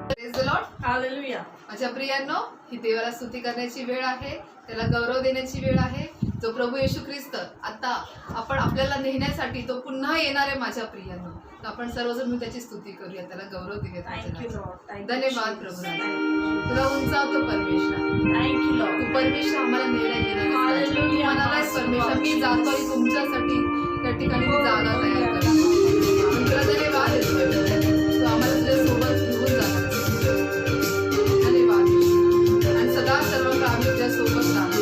Praise the Lord. Hallelujah. माझ्या प्रियांनो, ही देवाला स्तुती करण्याची वेळ आहे, त्याला गौरव देण्याची वेळ आहे. जो प्रभू येशू ख्रिस्त आता आपल्याला नेण्यासाठी तो पुन्हा येणार आहे. माझ्या प्रियांनो, तर आपण सर्वजण मिळून त्याची स्तुती करूया, त्याला गौरव देऊया. Thank you Lord. धन्यवाद प्रभू. तुला उंचावतो परमेश्वर. Thank you Lord. तू परमेश्वर आम्हाला नेला येणार हालेलुया. म्हणालास परमेश्वर, मी जातोय तुमच्यासाठी त्या ठिकाणी मी जागा तयार करतो. तुला धन्यवाद तू आम्हाला तुझ्या सोबत घेऊन जाणार. धन्यवाद. आणि सदा सर्व काळ आम्ही तुझ्या सोबत राहणार.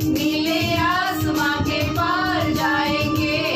नीले आसमां के पार जाएंगे,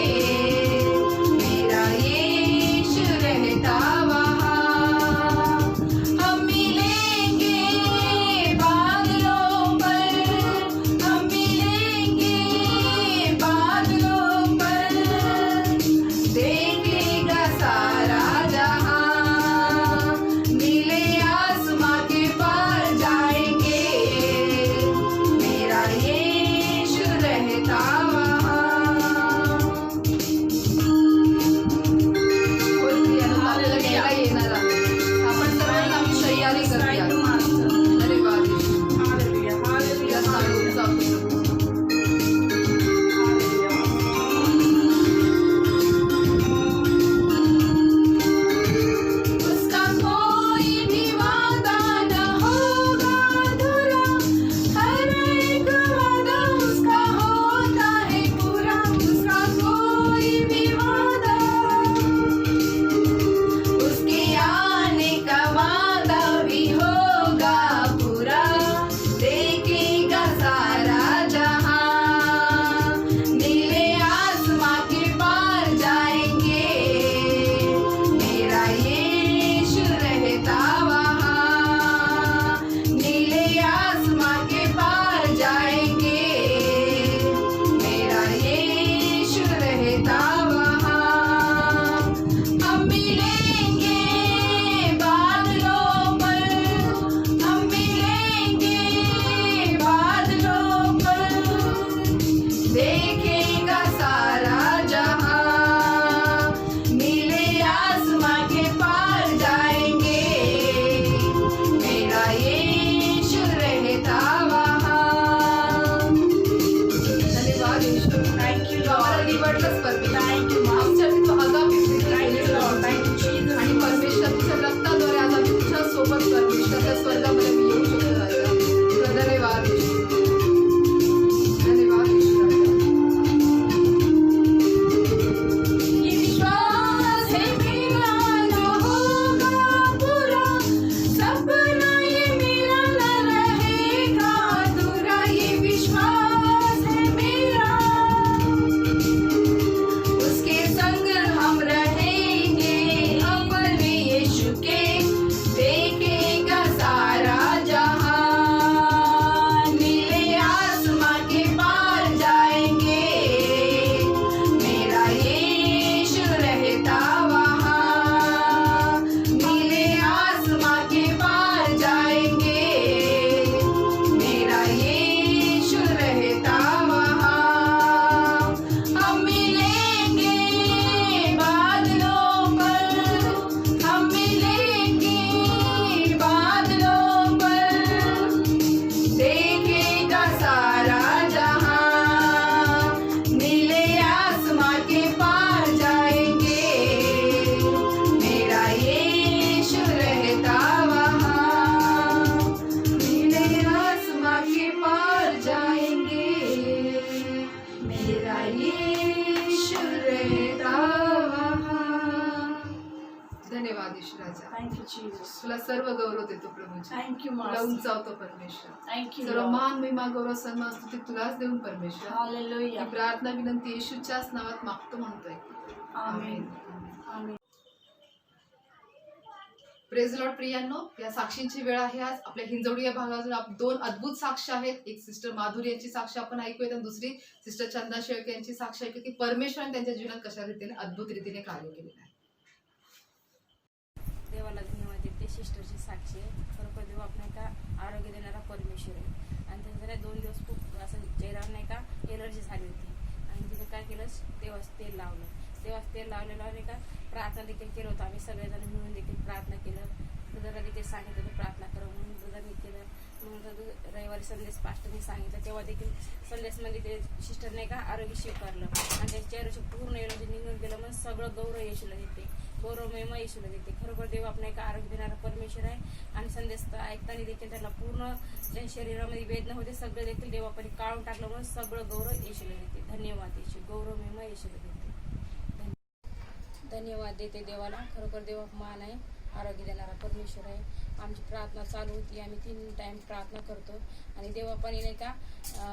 येशू राजा. Thank you, Jesus. तुला सर्व गौरव देतो प्रभूजी. Thank you, तुला Master. उंचावतो परमेश्वर. Thank you, सर्व Lord. मान महिमा गौरव सन्मान स्तुती तुलाच देऊन परमेश्वर Hallelujah. ही प्रार्थना विनंती येशूच्याच नावात मागतो म्हणतोय. Amen. Amen. प्रेज लॉर्ड प्रियांनो, या साक्षींची वेळ आहे आज. आपल्या हिंजवडी या भागातून दोन अद्भुत साक्ष आहेत. एक सिस्टर माधुरी यांची साक्ष आपण ऐकूयात आणि दुसरी सिस्टर चंदा शेळके यांची साक्ष ऐकू की परमेश्वराने त्यांच्या जीवनात कशा रीतीने अद्भुत रीतीने कार्य केलेलं आहे. देवाला धन्यवाद देते. सिस्टरची साक्षी आहे. खरोखर देव आपण का आरोग्य देणारा परमेश्वर आहे. आणि त्यांचं नाही 2 दिवस खूप असं चेहऱ्यावर नाही का एलर्जी झाली होती. आणि तिथे काय केलं, देवाचं तेल लावलं. देवाचं तेल लावलेलं नाही का प्रार्थना देखील केलं होतं. आम्ही सगळेजण मिळून देखील प्रार्थना केलं. ब्रदरला देखील सांगितलं होतं प्रार्थना करा म्हणून. ब्रदरने केलं. मग रविवारी संदेश पास्टरने सांगितलं, तेव्हा देखील संदेशमध्ये ते सिस्टर नाही का आरोग्य स्वीकारलं. आणि त्या चेहऱ्याची पूर्ण एलर्जी निघून गेलं. मग सगळं गौरव येशूला देते, गौरव महिमा येशूला देते. खरोखर देव आपण एका आरोग्य देणारा परमेश्वर आहे. आणि संदेश ऐकताना देखील त्याला पूर्ण ज्या शरीरामध्ये वेदना होते सगळं देखील देवापणी काढून टाकलं. म्हणून सगळं गौरव येशूला देते. धन्यवाद येशू, गौरव महिमा येशूला देते. धन्यवाद देते देवाला. खरोखर देव मान आहे, आरोग्य देणारा परमेश्वर आहे. आमची प्रार्थना चालू होती. आम्ही 3 टाइम प्रार्थना करतो. आणि देवापणी नाही का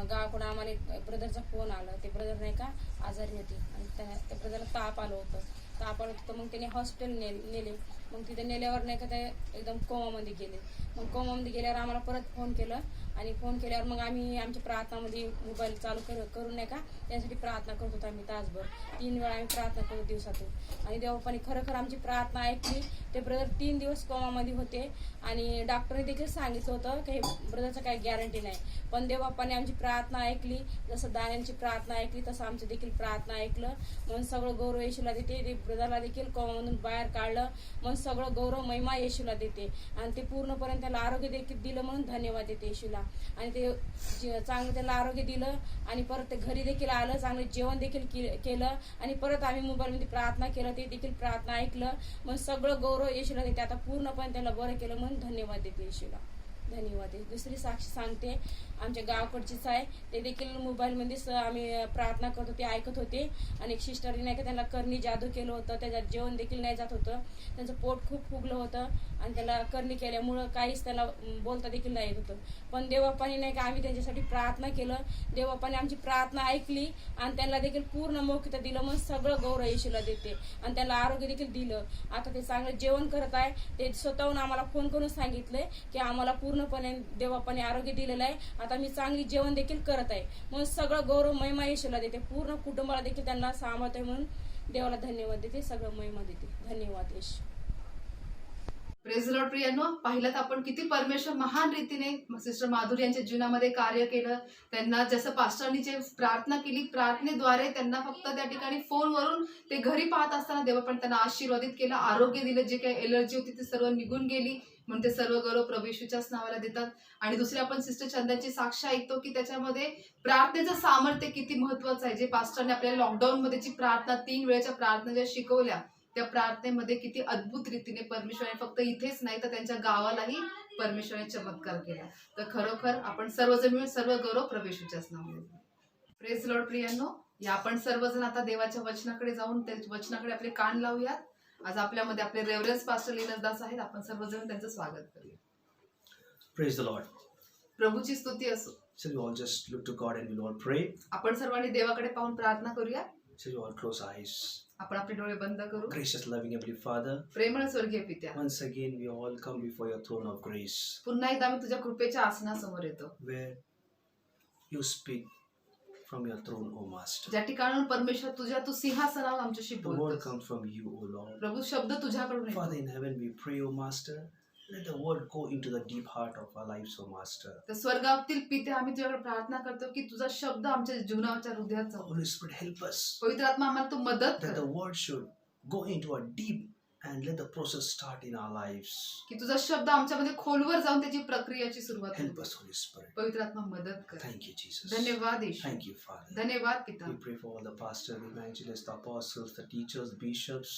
गावाकडून आम्हाला एक ब्रदरचा फोन आला. ते ब्रदर नाही का आजारी होते आणि त्या ब्रदरला ताप आलं होतं. ताप आलं होतं मग त्याने हॉस्पिटल नेले. मग तिथे नेल्यावर नाही का ते एकदम कोमामध्ये गेले. मग कोमामध्ये गेल्यावर आम्हाला परत फोन केलं. आणि फोन केल्यावर मग आम्ही आमच्या प्रार्थनामध्ये मोबाईल चालू करून नाही का त्यासाठी प्रार्थना करत होतो. आम्ही तासभर 3 वेळा आम्ही प्रार्थना करतो दिवसातून. आणि देवापाने खरोखर आमची प्रार्थना ऐकली. ते ब्रदर 3 दिवस कोमामध्ये होते. आणि डॉक्टरने देखील सांगितलं होतं की ब्रदरचं काही गॅरंटी नाही. पण देवापाने आमची प्रार्थना ऐकली. जसं दानियलची प्रार्थना ऐकली तसं आमची देखील प्रार्थना ऐकलं. म्हणून सगळं गौरव येशूला देते. ते ब्रदरला देखील कोमामधून बाहेर काढलं. म्हणून सगळं गौरव महिमा येशूला देते. आणि ते पूर्णपर्यंत त्याला आरोग्य देखील दिलं म्हणून धन्यवाद देते येशूला. आणि ते चांगलं त्याला आरोग्य दिलं. आणि परत ते घरी देखील आलं. चांगलं जेवण देखील केलं. आणि परत आम्ही मोबाईलमध्ये प्रार्थना केलं. ते देखील प्रार्थना ऐकलं. मग सगळं गौरव येशूला देते. आता पूर्णपणे त्याला बरं केलं म्हणून धन्यवाद देते येशूला. धन्यवाद. दुसरी साक्षी सांगते, आमच्या गावाकडचीच आहे. ते देखील मोबाईलमध्येच आम्ही प्रार्थना करत होते, ऐकत होते. आणि एक सिस्टरने नाही का त्यांना करणी जादू केलं होतं. त्याच्यात जेवण देखील नाही जात होतं. त्यांचं पोट खूप फुगलं होतं. आणि त्याला करणी केल्यामुळं काहीच त्याला बोलता देखील नाही येत होतं. पण देवापाने नाही का आम्ही त्यांच्यासाठी प्रार्थना केलं. देवापाने आमची प्रार्थना ऐकली. आणि त्यांना देखील पूर्ण मौक्यता दिलं. मग सगळं गौरव येशूला देते. आणि त्याला आरोग्य देखील दिलं. आता ते चांगलं जेवण करत आहे. ते स्वतःहून आम्हाला फोन करून सांगितलंय की आम्हाला पूर्णपणे देवापाने आरोग्य दिलेलं आहे. आता मी चांगली जेवण देखील करत आहे. म्हणून सगळं गौरव महिमा येशूला देते. पूर्ण कुटुंबाला देखील त्यांना सांभाळतोय म्हणून देवाला धन्यवाद देते. सगळं महिमा देते. धन्यवाद येशू. प्रेज लॉर्ड प्रियांनो, पाहिलं तर आपण किती परमेश्वर महान रीतीने सिस्टर माधुरी यांच्या जीवनामध्ये कार्य केलं. त्यांना जसं पास्टरनी जे प्रार्थना केली, प्रार्थनेद्वारे त्यांना फक्त त्या ठिकाणी फोनवरून ते घरी पाहत असताना देव पण त्यांना आशीर्वादित केलं, आरोग्य दिलं. जे काही एलर्जी होती ती सर्व निघून गेली. म्हणून ते सर्व गौरव प्रभू येशूच्याच नावाला देतात. आणि दुसरी आपण सिस्टर चंदाची साक्ष ऐकतो की त्याच्यामध्ये प्रार्थनेचं सामर्थ्य किती महत्वाचं आहे. जे पास्टरने आपल्याला लॉकडाऊन मध्ये जी प्रार्थना 3 वेळेच्या प्रार्थना ज्या शिकवल्या, त्या प्रार्थनेमध्ये किती अद्भुत रीतीने परमेश्वराने फक्त इथेच नाही तर त्यांच्या गावालाही परमेश्वराने चमत्कार केला. तर खरोखर आपण सर्वजण मिळून सर्व गौरव प्रभू येशूच्याच नावाला देतो. प्रेज लॉर्ड प्रियांनो, या आपण सर्वजण आता देवाच्या वचनाकडे जाऊन त्या वचनाकडे आपले कान लावूयात. आज आपल्यामध्ये आपले रेव्हरन्स पास्टर लीनस दास आहेत. आपण सर्वजण त्यांचं स्वागत करूया. Praise the Lord. प्रभूची स्तुती असो. Shall we all just look to God and we'll all pray? आपण सर्वांनी देवाकडे पाहून प्रार्थना करूया. Shall we all close our eyes? आपण आपले डोळे बंद करू. Gracious, loving Heavenly Father, प्रेमळ स्वर्गीय पित्या, once again we all come before your throne of grace, पुन्हा एकदा आम्ही तुझ्या कृपेच्या आसनासमोर येतो. where you speak from your throne, O Master. ज्या ठिकाणाहून परमेश्वर तू सिंहासनावर आमच्याशी The word बोलतोस. comes from you, O Lord. प्रभू, शब्द तुझ्याकडून येतो. Father in heaven, we pray, O Master, let the word go into the deep heart of our lives, O Master. तर स्वर्गातील पिते, आम्ही तुझ्याकडे प्रार्थना करतो की तुझा शब्द आमच्या जीवनाच्या हृदयात जाऊ. Holy Spirit, help us पवित्र आत्मा, आम्हाला तू मदत that कर the word should go into a deep and let the process start in our lives. की तुझा शब्द आमच्यामध्ये खोलवर जाऊन त्याची प्रक्रियाची सुरुवात Help होते. us, Holy Spirit. पवित्र आत्मा मदत कर. Thank you, Jesus. धन्यवाद येशू. Thank you, Father. धन्यवाद पिता. We pray for all the pastors, evangelists, the apostles, the teachers, bishops,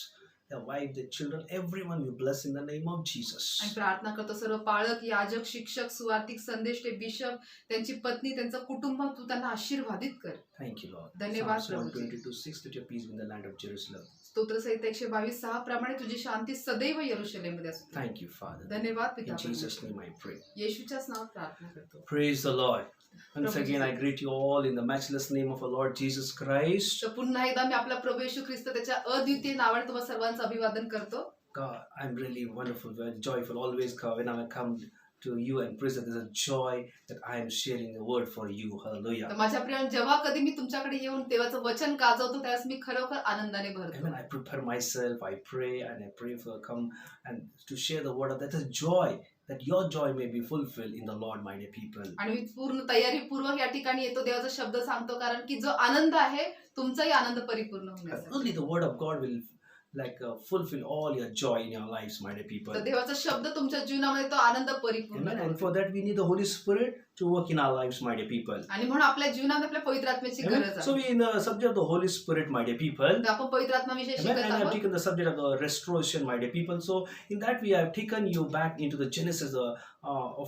their wife, their children, everyone we bless in the name of Jesus. आणि प्रार्थना करतो सर्व पालक, याजक, शिक्षक, सुवार्तिक, संदेश, ते बिशप, त्यांची पत्नी, त्यांचं कुटुंब तू त्यांना आशीर्वादित कर. Thank you, Lord. धन्यवाद Psalms Prabhuji. 122:6, let your peace be in the land of Jerusalem. स्तोत्रसहित 122:6 प्रमाणे तुझी शांती सदैव यरूशलेममध्ये असू दे. Thank you, Father. धन्यवाद पिता In Jesus' परमेश्वर. name I pray. येशूच्याच नावात प्रार्थना करतो. Praise the Lord. Once again, I greet you all in the matchless name of our Lord Jesus Christ. तर पुन्हा एकदा मी आपला प्रभू येशू ख्रिस्त त्याच्या अद्वितीय नावाने तुम्हा सर्वांचं अभिवादन करतो. God, I'm really wonderful, very joyful. Always when I come to you and present, there's a joy that I am sharing the word for you. Hallelujah. तर माझ्या प्रिय, जेव्हा कधी मी तुमच्याकडे येऊन देवाचं वचन गाजवतो त्यावेळेस मी खरोखर आनंदाने भरतो. Amen. I prepare myself, I pray, and I pray for come and to share the word of that. There's joy that your joy may be fulfilled in the Lord, my dear people. आणि मी पूर्ण तयारीपूर्वक या ठिकाणी येतो, देवाचा शब्द सांगतो, कारण की जो आनंद आहे तुमचाही आनंद परिपूर्ण होण्यासाठी. Only the word of God will fulfill all your joy in your lives, my dear people. तर देवाचा शब्द तुमच्या जीवनामध्ये तो आनंद परिपूर्ण Amen. करतो. And for that we need the Holy Spirit to work in our lives, my dear people. आणि म्हणून आपल्या जीवनात आपल्या पवित्र आत्म्याची Amen. गरज So आहे. we in the subject of the Holy Spirit, my dear people. तर आपण पवित्र आत्म्याविषयी Amen. शिकत And I have आहोत. taken the subject of the restoration, my dear people. So in that we have taken you back into the Genesis, the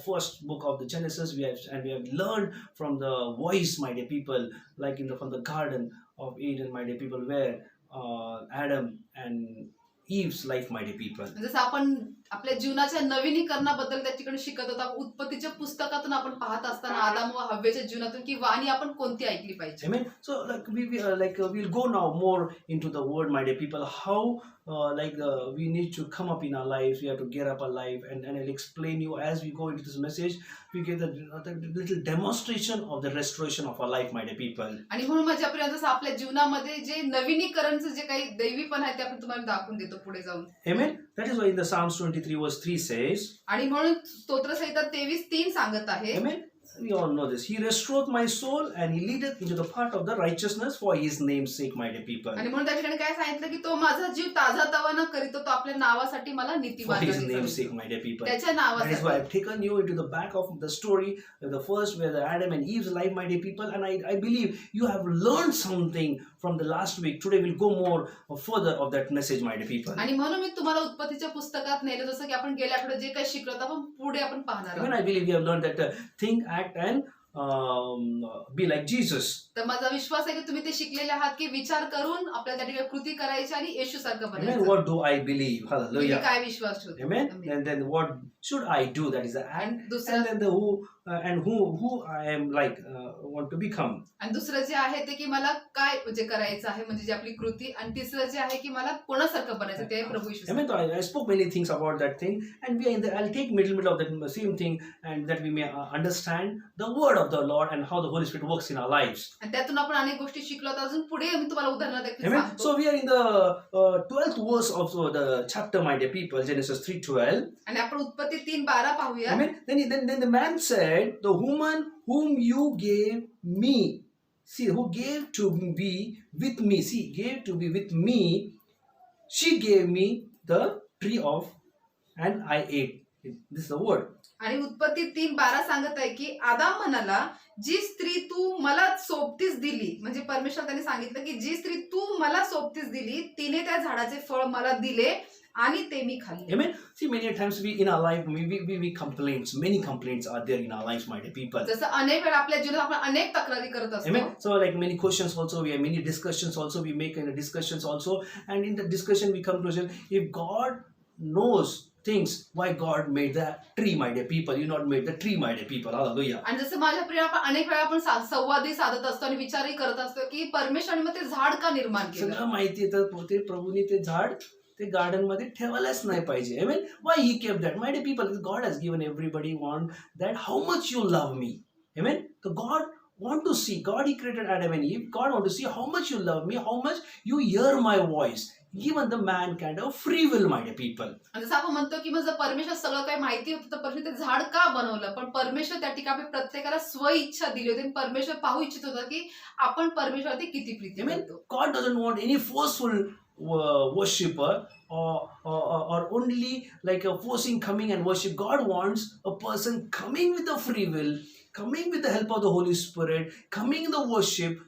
first book of the Genesis. We have learned from the voice, my dear people, like from the Garden of Eden, my dear people, where Adam and Eve's life, my dear people. जसं आपण आपल्या जीवनाच्या नवीनीकरणाबद्दल त्या ठिकाणी शिकत होता. उत्पत्तीच्या पुस्तकातून आपण पाहत असताना आदाम व हव्वेच्या जीवनातून की वाणी आपण कोणती ऐकली पाहिजे. Amen. So we'll go now more into the word, my dear people. How we need to come up in our lives. We have to get up our life, and I'll explain you as we go into this message. We get the little demonstration of the restoration of our life, my dear people. आणि म्हणून माझ्या प्रिय, जसं आपल्या जीवनामध्ये जे नवीनीकरणचं जे काही दैवीपण आहे ते आपण तुम्हाला दाखवून देतो पुढे जाऊन. Amen. That is why in the Psalms 23 verse 3 says, आणि म्हणून स्तोत्रसंहिता 23:3 सांगत आहे. Amen. We all know this. He restoreth my soul and he leadeth into the path of the righteousness for his name's sake, my dear people. आणि म्हणून त्या ठिकाणी काय सांगितलं की तो माझा जीव ताजा तवाना करीतो, तो आपल्या नावासाठी मला For नीतिवान his करीतो. name's sake, my dear people. त्याच्या That is why नावासाठी. I've taken you into the back of the story, the first where the Adam and Eve's life, my dear people, and I believe you have learned something from the last week. Today we'll go more further of that message, my dear people. आणि म्हणून मी तुम्हाला उत्पत्तीच्या पुस्तकात नेलं, जसं की आपण गेल्या आठवड्यात जे काही शिकलो होतं आपण पुढे आपण पाहणार Even आहोत. I believe you have learned that think, act, and be like Jesus. तर माझा विश्वास आहे की तुम्ही ते शिकलेले आहात की विचार करून आपल्याला त्या ठिकाणी कृती करायची आणि येशू सारखं Amen. बनायचं. What do I believe? Me Hallelujah. काय विश्वास ठेवतो. Amen. Amen. And then what should I do? That is the act. आणि And दुसरं then the who I am want to become. आणि दुसरं जे आहे ते की मला काय म्हणजे करायचं आहे, म्हणजे जी आपली कृती. आणि तिसरं जे आहे की मला कोणासारखं बनायचं ते आहे प्रभू येशू. Amen. So I spoke many things about that thing, and we are in the. I'll take middle of that same thing, and that we may understand the word of the Lord and how the Holy Spirit works in our lives. आणि त्यातून आपण अनेक गोष्टी शिकलो. तर अजून पुढे मी तुम्हाला उदाहरण देखील Amen. सांगतो. So we are in the 12th verse of the chapter, my dear people, Genesis 3:12. आणि आपण उत्पत्ती 3:12 पाहूया. Amen. Then the man said, "The woman whom you gave me, see, who gave to be with me, see, gave to be with me, she gave me the tree of, and I ate." This is the word. आणि उत्पत्ती 3:12 सांगत आहे की आदाम म्हणाला, जी स्त्री तू मला सोबतीस दिली, म्हणजे परमेश्वर त्यांनी सांगितलं की जी स्त्री तू मला सोबतीस दिली तिने त्या झाडाचे फळ मला दिले आणि ते मी खाल्ले. Amen. See, many times we in our life we complaints. Many complaints are there in our lives, my dear people. जसं अनेक वेळा आपल्या जीवनात आपण अनेक तक्रारी करत असतो. Amen. So like many questions also, we have many discussions also, we make discussions also, and in the discussion we come to if God knows things, why God made the tree, my dear people? You not made the tree, my dear people. Hallelujah. आणि जसं माझ्या प्रिय, आपण अनेक वेळा आपण संवादही साधत असतो आणि विचारही करत असतो की परमेश्वराने मग ते झाड का निर्माण केलं. सगळं माहिती आहे तर ते प्रभूने ते झाड ते गार्डन मध्ये ठेवायलाच नाही पाहिजे. I mean, why he kept that? My dear people, God has given everybody want that how much you love me. Amen. So God want to see, God he created Adam and Eve. God want to see how much you love me, how much you hear my voice. Given the man kind of free will, my dear people. आणि जसं आपण म्हणतो की मग जर परमेश्वर सगळं काही माहिती होतं तर परमेश्वर ते झाड का बनवलं, पण परमेश्वर त्या ठिकाणी प्रत्येकाला स्वइच्छा दिली होती आणि परमेश्वर पाहू इच्छित होता की आपण परमेश्वरावरती किती प्रीती Amen. करतो. God doesn't want any forceful worshipper or only like a forcing coming and worship. God wants a person coming with a free will, coming with the help of the Holy Spirit, coming in the worship,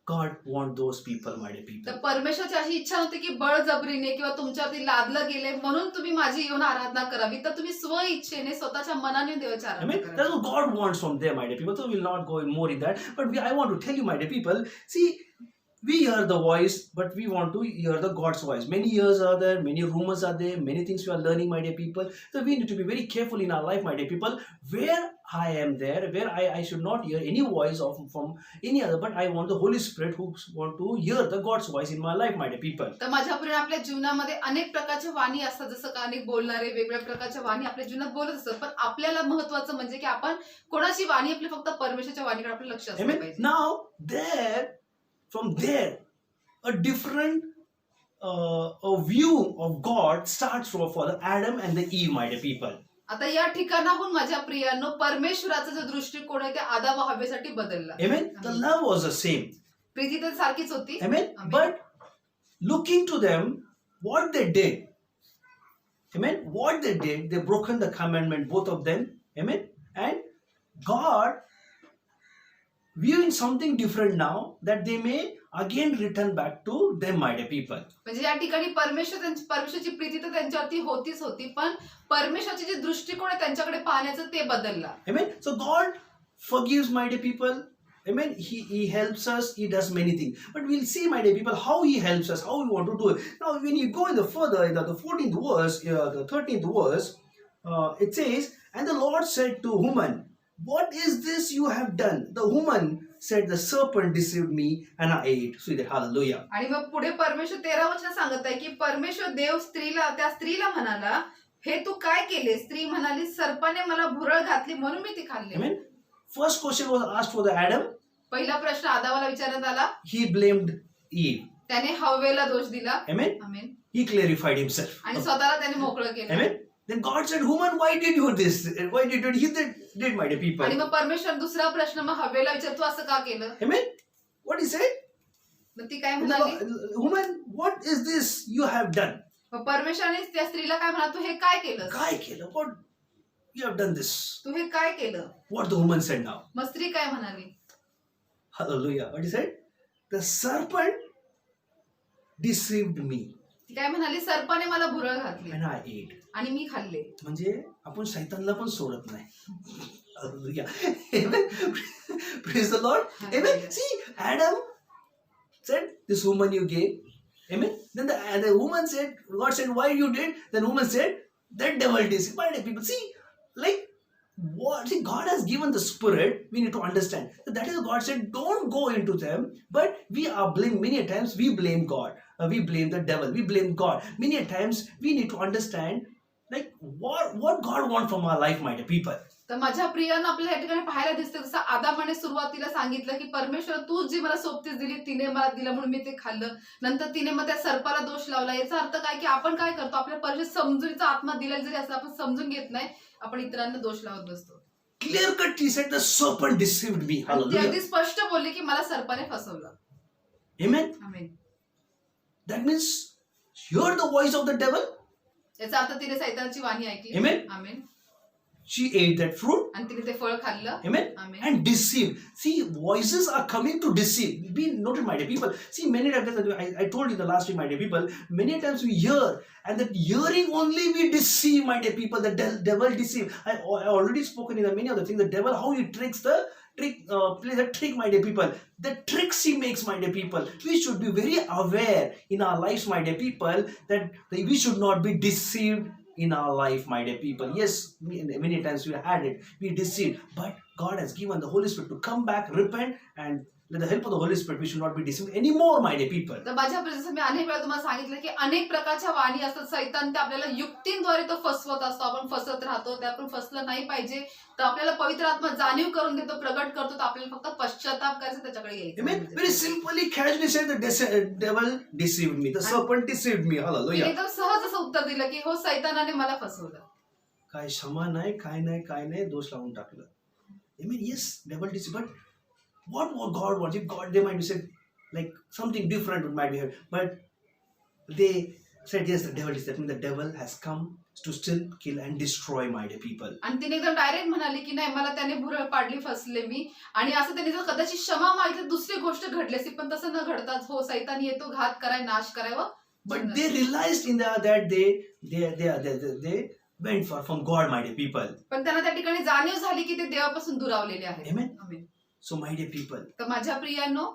God want those people, my dear तर people. परमेश्वरची अशी इच्छा नव्हती की बळजबरीने किंवा तुमच्यावरती लादलं गेले म्हणून तुम्ही माझी येऊन आराधना करावी, तर तुम्ही स्व इच्छेने स्वतःच्या मनाने देवाची आराधना Amen. करा. That's what God wants from them, my dear people. So we'll not go in more in that. But I want to tell you, my dear people, see, we hear the voice, but we want to hear the God's voice. Many ears are there, many rumors are there, many things we are learning, my dear people. So we need to be very careful in our life, my dear people. Where I am there, where I should not hear any voice from any other, but I want the Holy Spirit who want to hear the God's voice in my life, my dear people. तर माझ्या प्रिय आपल्या जीवनामध्ये अनेक प्रकारच्या वाणी असतात, जसं का अनेक बोलणारे वेगवेगळ्या प्रकारच्या वाणी आपल्या जीवनात बोलत असतात, पण आपल्याला महत्वाचं म्हणजे की आपण कोणाची वाणी आपली फक्त परमेश्वराच्या वाणीकडे आपलं लक्ष असलं Amen. पाहिजे. Now from there, a different a view of God starts for the Adam and the Eve, my dear people. आता या ठिकाणाहून माझ्या प्रियांनो परमेश्वराचा जो दृष्टिकोन आहे ते आदाम व हव्वेसाठी बदलला. Amen. The love was the same. Preeti तर सारखीच होती. Amen. Amen. But looking to them, what they did. Amen. What they did, they broken the commandment, both of them. Amen. And God viewing something different now that they may again return back to them, my dear people. म्हणजे या ठिकाणी परमेश्वराची प्रीती तर त्यांच्यावरती होतीच होती, पण परमेश्वराचे जे दृष्टिकोन आहे त्यांच्याकडे पाहण्याचं ते बदलला. Amen. So God forgives, my dear people. Amen. He helps us. He does many things. But we'll see, my dear people, how He helps us, how we want to do it. Now, when you go in the further, in the 14th verse, the 13th verse, it says, "And the Lord said to woman, what is this you have done?" The woman said, "The serpent deceived me and I ate." See that, hallelujah. आणि मग पुढे परमेश्वर 13 वचन सांगत आहे की परमेश्वर देव त्या स्त्रीला म्हणाला, हे तू काय केले? स्त्री म्हणाली, सर्पाने मला भुरळ घातली म्हणून मी ती खाल्ली. Amen. First question was asked for the Adam. पहिला प्रश्न आदामाला विचारण्यात आला, He blamed Eve. त्याने हव्वेला दोष दिला. Amen. Amen. He clarified himself. आणि स्वतःला त्याने मोकळं केलं. Amen. Then God said, "Woman, why did you this? Why did you?" He did, my dear people. आणि मग परमेश्वर दुसरा प्रश्न मग हव्वेला विचार, तू असं का केलं? Amen. What he said? मग ती काय म्हणाली? "Woman, what is this you have done?" मग परमेश्वराने त्या स्त्रीला काय म्हणा, तू हे काय केलं? काय केलं? What you have done this? तू हे काय केलं? What the woman said now? मग स्त्री काय म्हणाली? Hallelujah. What he said? "The serpent deceived me ती काय म्हणाली? सर्पाने मला भुरळ घातली and I ate." आणि मी खाल्ले. म्हणजे आपण शैतानला पण सोडत नाही. Hallelujah. Amen. Praise the Lord. Amen. Hallelujah. See, Adam said, "This woman you gave." Amen. Then the woman said, God said, "Why you did?" Then woman said, "That devil deceived." Why did people see? Like what? See, God has given the Spirit. We need to understand. That is, God said, don't go into them. But we are blamed many times. We blame God. We blame the devil. We blame God. Many times we need to understand, like what God wants from our life, my dear people. तर माझ्या प्रियानं आपल्याला या ठिकाणी पाहायला दिसतं, जसं आदामाने सुरुवातीला सांगितलं की परमेश्वर तू जी मला सोबतीच दिली तिने मला दिलं म्हणून मी ते खाल्लं. नंतर तिने मग त्या सर्पाला दोष लावला. याचा अर्थ काय की आपण काय करतो, आपल्या परमेश्वर समजुतीचा आत्मा दिलेला जरी असं आपण समजून घेत नाही, आपण इतरांना दोष लावत बसतो. Clear cut, he said, "The serpent deceived me." ते Hallelujah. अगदी स्पष्ट बोलले की मला सर्पाने फसवलं. Amen. Amen. That means hear the voice of the devil. याचा अर्थ तिने सैतानाची वाणी ऐकली. Amen. Amen. She ate that fruit. आणि तिने ते फळ खाल्लं. Amen. Amen. And deceived. See, voices are coming to deceive. Be noted, my dear people. See, many times, I told you the last week, my dear people, many times we hear, and that hearing only we deceive, my dear people. The devil deceive. I already spoken in the many other things. The devil, how he plays the trick, my dear people. The tricks he makes, my dear people. We should be very aware in our lives, my dear people, that we should not be deceived in our life, my dear people. Yes, many times we had it, we deceived, but God has given the Holy Spirit to come back, repent, and with the help of the Holy Spirit, we should not be deceived anymore, my dear people. तर माझ्या जसं मी अनेक वेळा तुम्हाला सांगितलं की अनेक प्रकारच्या वाणी असतात. सैतान ते आपल्याला युक्तींद्वारे तो फसवत असतो. आपण फसत राहतो. ते आपण फसलं नाही पाहिजे. तर आपल्याला पवित्र आत्मा जाणीव करून देतो, प्रगट करतो. तर आपल्याला फक्त पश्चाताप करायचं, त्याच्याकडे Amen. यायचं. Very simply, casually said, the devil deceived me, the serpent deceived me. तिने Hallelujah. एकदम सहज असं उत्तर दिलं की हो, सैतानाने मला फसवलं. काय क्षमा नाही, काय नाही, दोष लावून टाकलं. Amen. Yes, devil deceived, but what God wants? If God, they might be said like something different might be here, but they said, yes, the devil is that. The devil has come to steal, kill and destroy, my dear people. आणि तिने एकदम direct म्हणाली की नाही, मला त्याने भुरळ पाडली, फसले मी. आणि असं त्यांनी जर कदाचित क्षमा मागितली दुसरी गोष्ट घडली असती, पण तसं न घडताच हो सैतान येतो घात कराय, नाश कराय व But they realized in that they went far from God, my dear people. पण त्यांना त्या ठिकाणी जाणीव झाली की ते देवापासून दुरावलेले आहेत. Amen. Amen. So, my dear people, तर माझ्या प्रियांनो,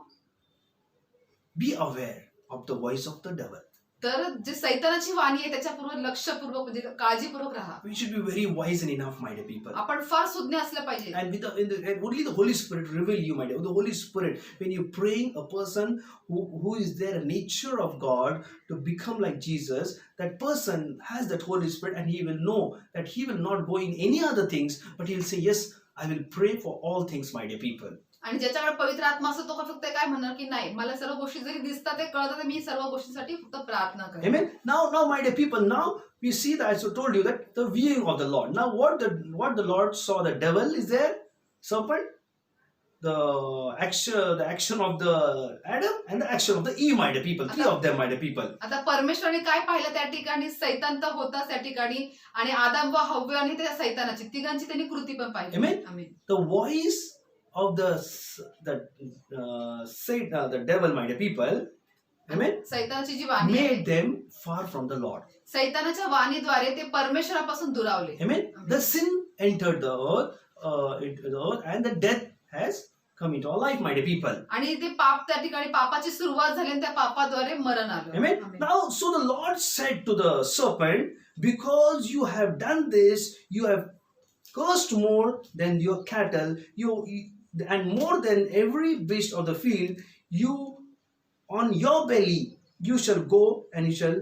be aware of the voice of the devil. तर जे सैतानाची वाणी आहे त्याच्यापूर्व लक्षपूर्वक म्हणजे काळजीपूर्वक राहा. We should be very wise and enough, my dear people. आपण फार सुज्ञ असलं पाहिजे. And and only the Holy Spirit reveal you, my dear. The Holy Spirit, when you're praying, a person who is there, a nature of God to become like Jesus, that person has that Holy Spirit, and he will know that he will not go in any other things, but he'll say, yes, I will pray for all things, my dear people. आणि ज्याच्याकडे पवित्र आत्मा असतो तो फक्त काय म्हणणार की नाही, मला सर्व गोष्टी जरी दिसतात ते कळतात, मी सर्व गोष्टींसाठी फक्त प्रार्थना करेन. Amen. Now, my dear people, now we see that, as I told you, that the viewing of the Lord. Now, what the Lord saw, the devil is there, serpent, the action of the Adam and the action of the Eve, my dear people. Three of them, my dear people. आता परमेश्वराने काय पाहिलं त्या ठिकाणी, सैतान तर होताच त्या ठिकाणी, आणि आदाम व हव्वे आणि त्या सैतानाची तिघांची त्यांनी कृती पण पाहिली. Amen. Amen. The voice of the devil, my dear people, amen, सैतानाची जी वाणी आहे, made them far from the Lord. सैतानाच्या वाणीद्वारे ते परमेश्वरापासून दुरावले. Amen. Amen. The sin entered the earth, and the death has come into our life, my dear people. आणि ते पाप त्या ठिकाणी पापाची सुरुवात झाली आणि त्या पापाद्वारे मरण आलं. Amen. Amen. Now, so the Lord said to the serpent, because you have done this, you have cursed more than your cattle, and more than every beast of the field, you on your belly you shall go and you shall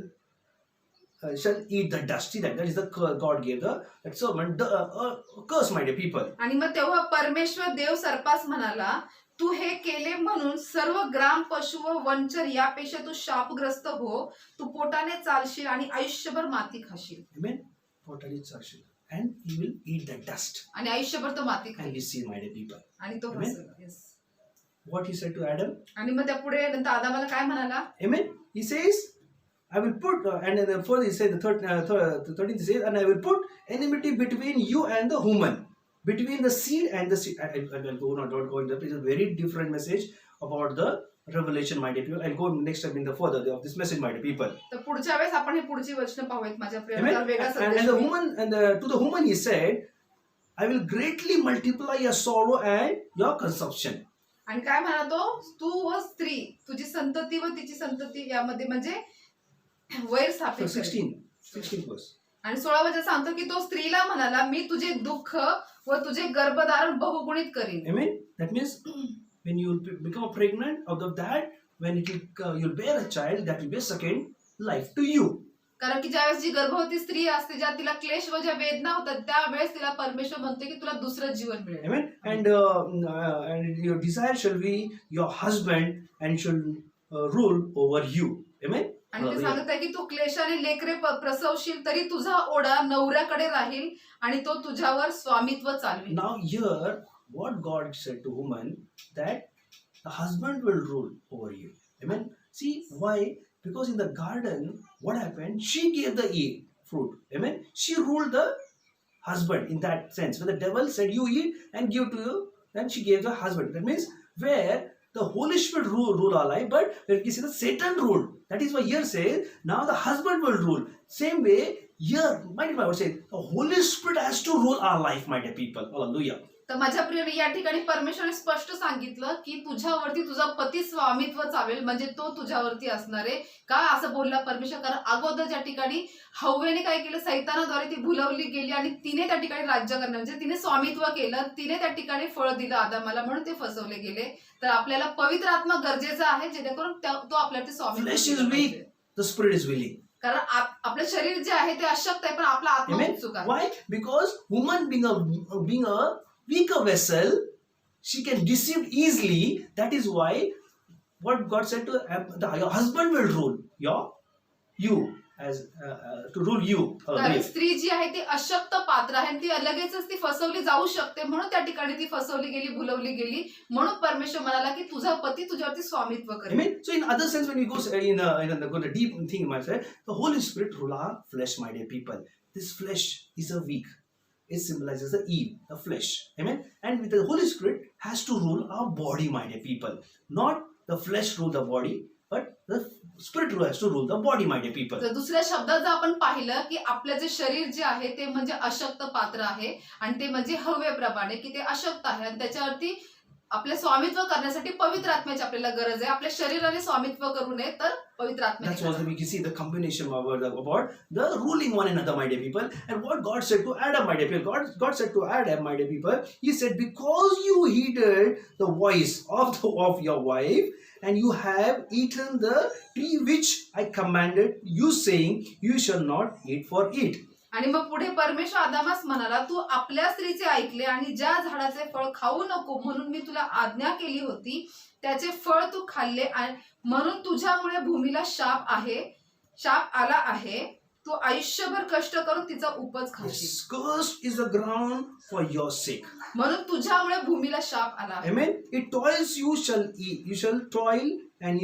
eat the dust. See that is the curse God gave that serpent, curse, my dear people. आणि मग तेव्हा परमेश्वर देव सर्पास म्हणाला, तू हे केले म्हणून सर्व ग्राम पशु व वंचर यापेक्षा तू शापग्रस्त हो, तू पोटाने चालशील आणि आयुष्यभर माती खाशील. Amen. And he will eat the dust. आणि आयुष्यभर तो माती And खाईल. we see, my dear people, आणि तो Amen. हसला. Yes. what he said to Adam. आणि मग त्या पुढे नंतर आदामाला काय म्हणाला, Amen. He says, I will put, and then further he said, the 13th he says, and I will put enmity between you and the woman, between the seed and the seed. I'll go, not go in that. It's a very different message about the revelation, my dear people. I'll go next time in the further of this message, my dear people. तर पुढच्या वेळेस आपण हे पुढची वचन पाहूयात माझ्या Amen. प्रियांना. वेगळा And संदेश the होईल. woman, to the woman he said, I will greatly multiply your sorrow and your consumption. आणि काय म्हणाला तो, तू व स्त्री, तुझी संतती व तिची संतती यामध्ये म्हणजे वैर So स्थापित करेल. 16th verse. आणि 16 वचन सांगतो की तो स्त्रीला म्हणाला, मी तुझे दुःख व तुझे गर्भधारण बहुगुणित करीन. Amen. That means when you become pregnant out of that, when you'll bear a child, that will be a second life to you. कारण की ज्यावेळेस जी गर्भवती स्त्री असते, ज्या तिला क्लेश व ज्या वेदना होतात, त्यावेळेस तिला परमेश्वर म्हणते की तुला दुसरं जीवन मिळेल. Amen. And your desire shall be your husband and shall rule over you. Amen. आणि ते सांगत आहे की तू क्लेशाने लेकरे प्रसवशील, तरी तुझा ओढा नवऱ्याकडे राहील आणि तो तुझ्यावर स्वामित्व चालवेल. Now here, what God said to woman, that the husband will rule over you. Amen. See why? Because in the garden, what happened? She gave the fruit. Amen. She ruled the husband in that sense. When the devil said, you eat and give to you, then she gave the husband. That means where the Holy Spirit rule our life, but when we see the Satan ruled. That is why here says, now the husband will rule. Same way, here, my dear, I would say, the Holy Spirit has to rule our life, my dear people. Hallelujah. तर माझ्या प्रिय, या ठिकाणी परमेश्वराने स्पष्ट सांगितलं की तुझ्यावरती तुझा पती स्वामित्व चावेल, म्हणजे तो तुझ्यावरती असणार आहे. का असं बोलला परमेश्वर? कारण अगोदर ज्या ठिकाणी हव्वेने काय केलं, सैतानाद्वारे ती भुलवली गेली आणि तिने त्या ठिकाणी राज्य करणं म्हणजे तिने स्वामित्व केलं, तिने त्या ठिकाणी फळ दिलं आदामाला, म्हणून ते फसवले गेले. तर आपल्याला पवित्र आत्मा गरजेचा आहे, जेणेकरून तो आपल्यावरती Flesh is स्वामित्व. weak, the spirit is willing. कारण आपलं शरीर जे आहे ते अशक्त आहे, पण आपला आत्मा Amen. उत्सुक आहे. Why? Because woman being a weaker vessel, she can deceive easily. That is why what God said to your husband will rule you. as to rule you. कारण स्त्री जी आहे ती अशक्त पात्र आहे आणि ती लगेचच ती फसवली जाऊ शकते, म्हणून त्या ठिकाणी ती फसवली गेली, भुलवली गेली. म्हणून परमेश्वर म्हणाला की तुझा पती तुझ्यावरती स्वामित्व करेल. Amen. So in other sense, when we go in the deep thing, my friend, the Holy Spirit rule our flesh, my dear people. This flesh is a weak. It symbolizes the Eve, the flesh. Amen. And with the Holy Spirit has to rule our body, my dear people. Not the flesh rule the body, but the Spirit has to rule the body, my dear people. तर दुसऱ्या शब्दात जर आपण पाहिलं की आपलं जे शरीर जे आहे ते म्हणजे अशक्त पात्र आहे आणि ते म्हणजे हवेप्रमाणे की ते अशक्त आहे आणि त्याच्यावरती आपले स्वामित्व करण्यासाठी पवित्र आत्म्याची आपल्याला गरज आहे. आपल्या शरीराने स्वामित्व करू नये तर पवित्र That's what आत्म्याने. we can see the combination about the ruling one another, my dear people. And what God said to Adam, my dear people, God said to Adam, my dear people, He said, because you heeded the voice of your wife, and you have eaten the tree which I commanded you, saying, you shall not eat for it. आणि मग पुढे परमेश्वर आदामास म्हणाला, तू आपल्या स्त्रीचे ऐकले आणि ज्या झाडाचे फळ खाऊ नको म्हणून मी तुला आज्ञा केली होती त्याचे फळ तू खाल्ले आणि म्हणून तुझ्यामुळे भूमीला शाप आला आहे. तू आयुष्यभर कष्ट करून तिचा उपज खाशील. Yes, cursed is the ground for your sake. म्हणून तुझ्यामुळे भूमीला शाप आला आहे. Amen. It toils you shall eat. You shall toil and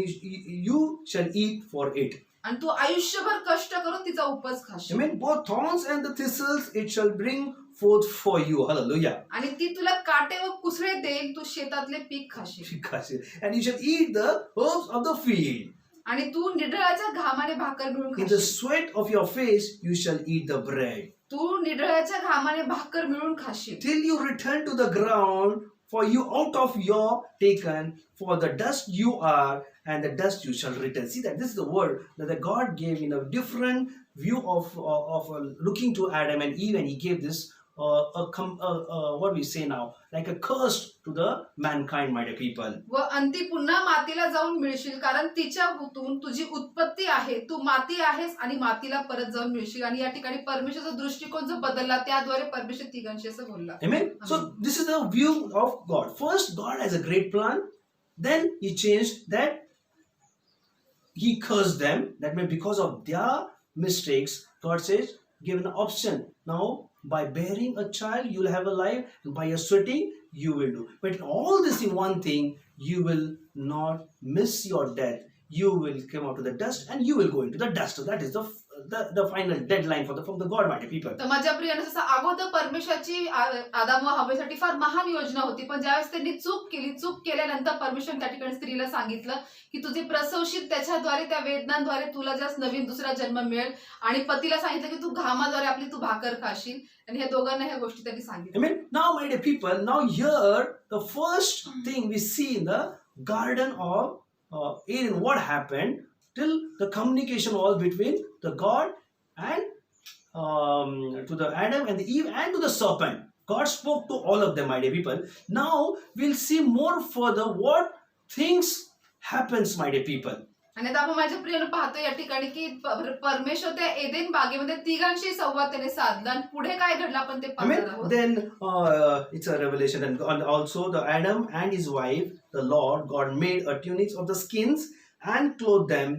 you shall eat for it. आणि तू आयुष्यभर कष्ट करून तिचा उपज खाशील. Amen. Both thorns and the thistles it shall bring forth for you. Hallelujah. आणि ती तुला काटे व कुसळे देईल, तू शेतातले पीक खाशील. And you shall eat the herbs of the field. आणि तू निढळाच्या घामाने भाकर मिळून In the खाशील. sweat of your face you shall eat the bread. तू निढळाच्या घामाने भाकर मिळून खाशील. Till you return to the ground, for you out of your taken, for the dust you are, and the dust you shall return. See that this is the word that the God gave in a different view of looking to Adam and Eve, and He gave this what we say now, like a curse to the mankind, my dear people. व अंती पुन्हा मातीला जाऊन मिळशील, कारण तिच्यातून तुझी उत्पत्ती आहे. तू माती आहेस आणि मातीला परत जाऊन मिळशील. आणि या ठिकाणी परमेश्वराचा दृष्टिकोन जो बदलला त्याद्वारे परमेश्वर तिघांशी असं बोलला. Amen. So this is the view of God. First, God has a great plan. Then He changed that. He cursed them. That means because of their mistakes, God says, give an option. Now, by bearing a child, you will have a life. And by your sweating, you will do. But in all this in one thing, you will not miss your death. You will come out to the dust and you will go into the dust. So that is the final deadline from the God, my dear people. तर माझ्या प्रियाने जसं अगोदर परमेश्वराची आदाम व हवेसाठी फार महान योजना होती, पण ज्यावेळेस त्यांनी चूक केल्यानंतर परमेश्वर त्या ठिकाणी स्त्रीला सांगितलं की तुझे प्रसवशील त्याच्याद्वारे त्या वेदनांद्वारे तुला जास्त नवीन दुसरा जन्म मिळेल. आणि पतीला सांगितलं की तू घामाद्वारे आपली तू भाकर खाशील. आणि ह्या दोघांना ह्या गोष्टी त्यांनी सांगितल्या. Amen. Now, my dear people, now here the first thing we see in the garden of Eden, what happened till the communication was between the God and to the Adam and the Eve and to the serpent. God spoke to all of them, my dear people. Now we'll see more further what things happens, my dear people. आणि आता आपण माझ्या प्रियानं पाहतो या ठिकाणी की परमेश्वर त्या एदेन बागेमध्ये तिघांशी संवाद त्याने साधला आणि पुढे काय घडलं आपण ते पाहणार आहोत. Then it's a revelation, and also the Adam and his wife, the Lord God made a tunics of the skins and clothed them.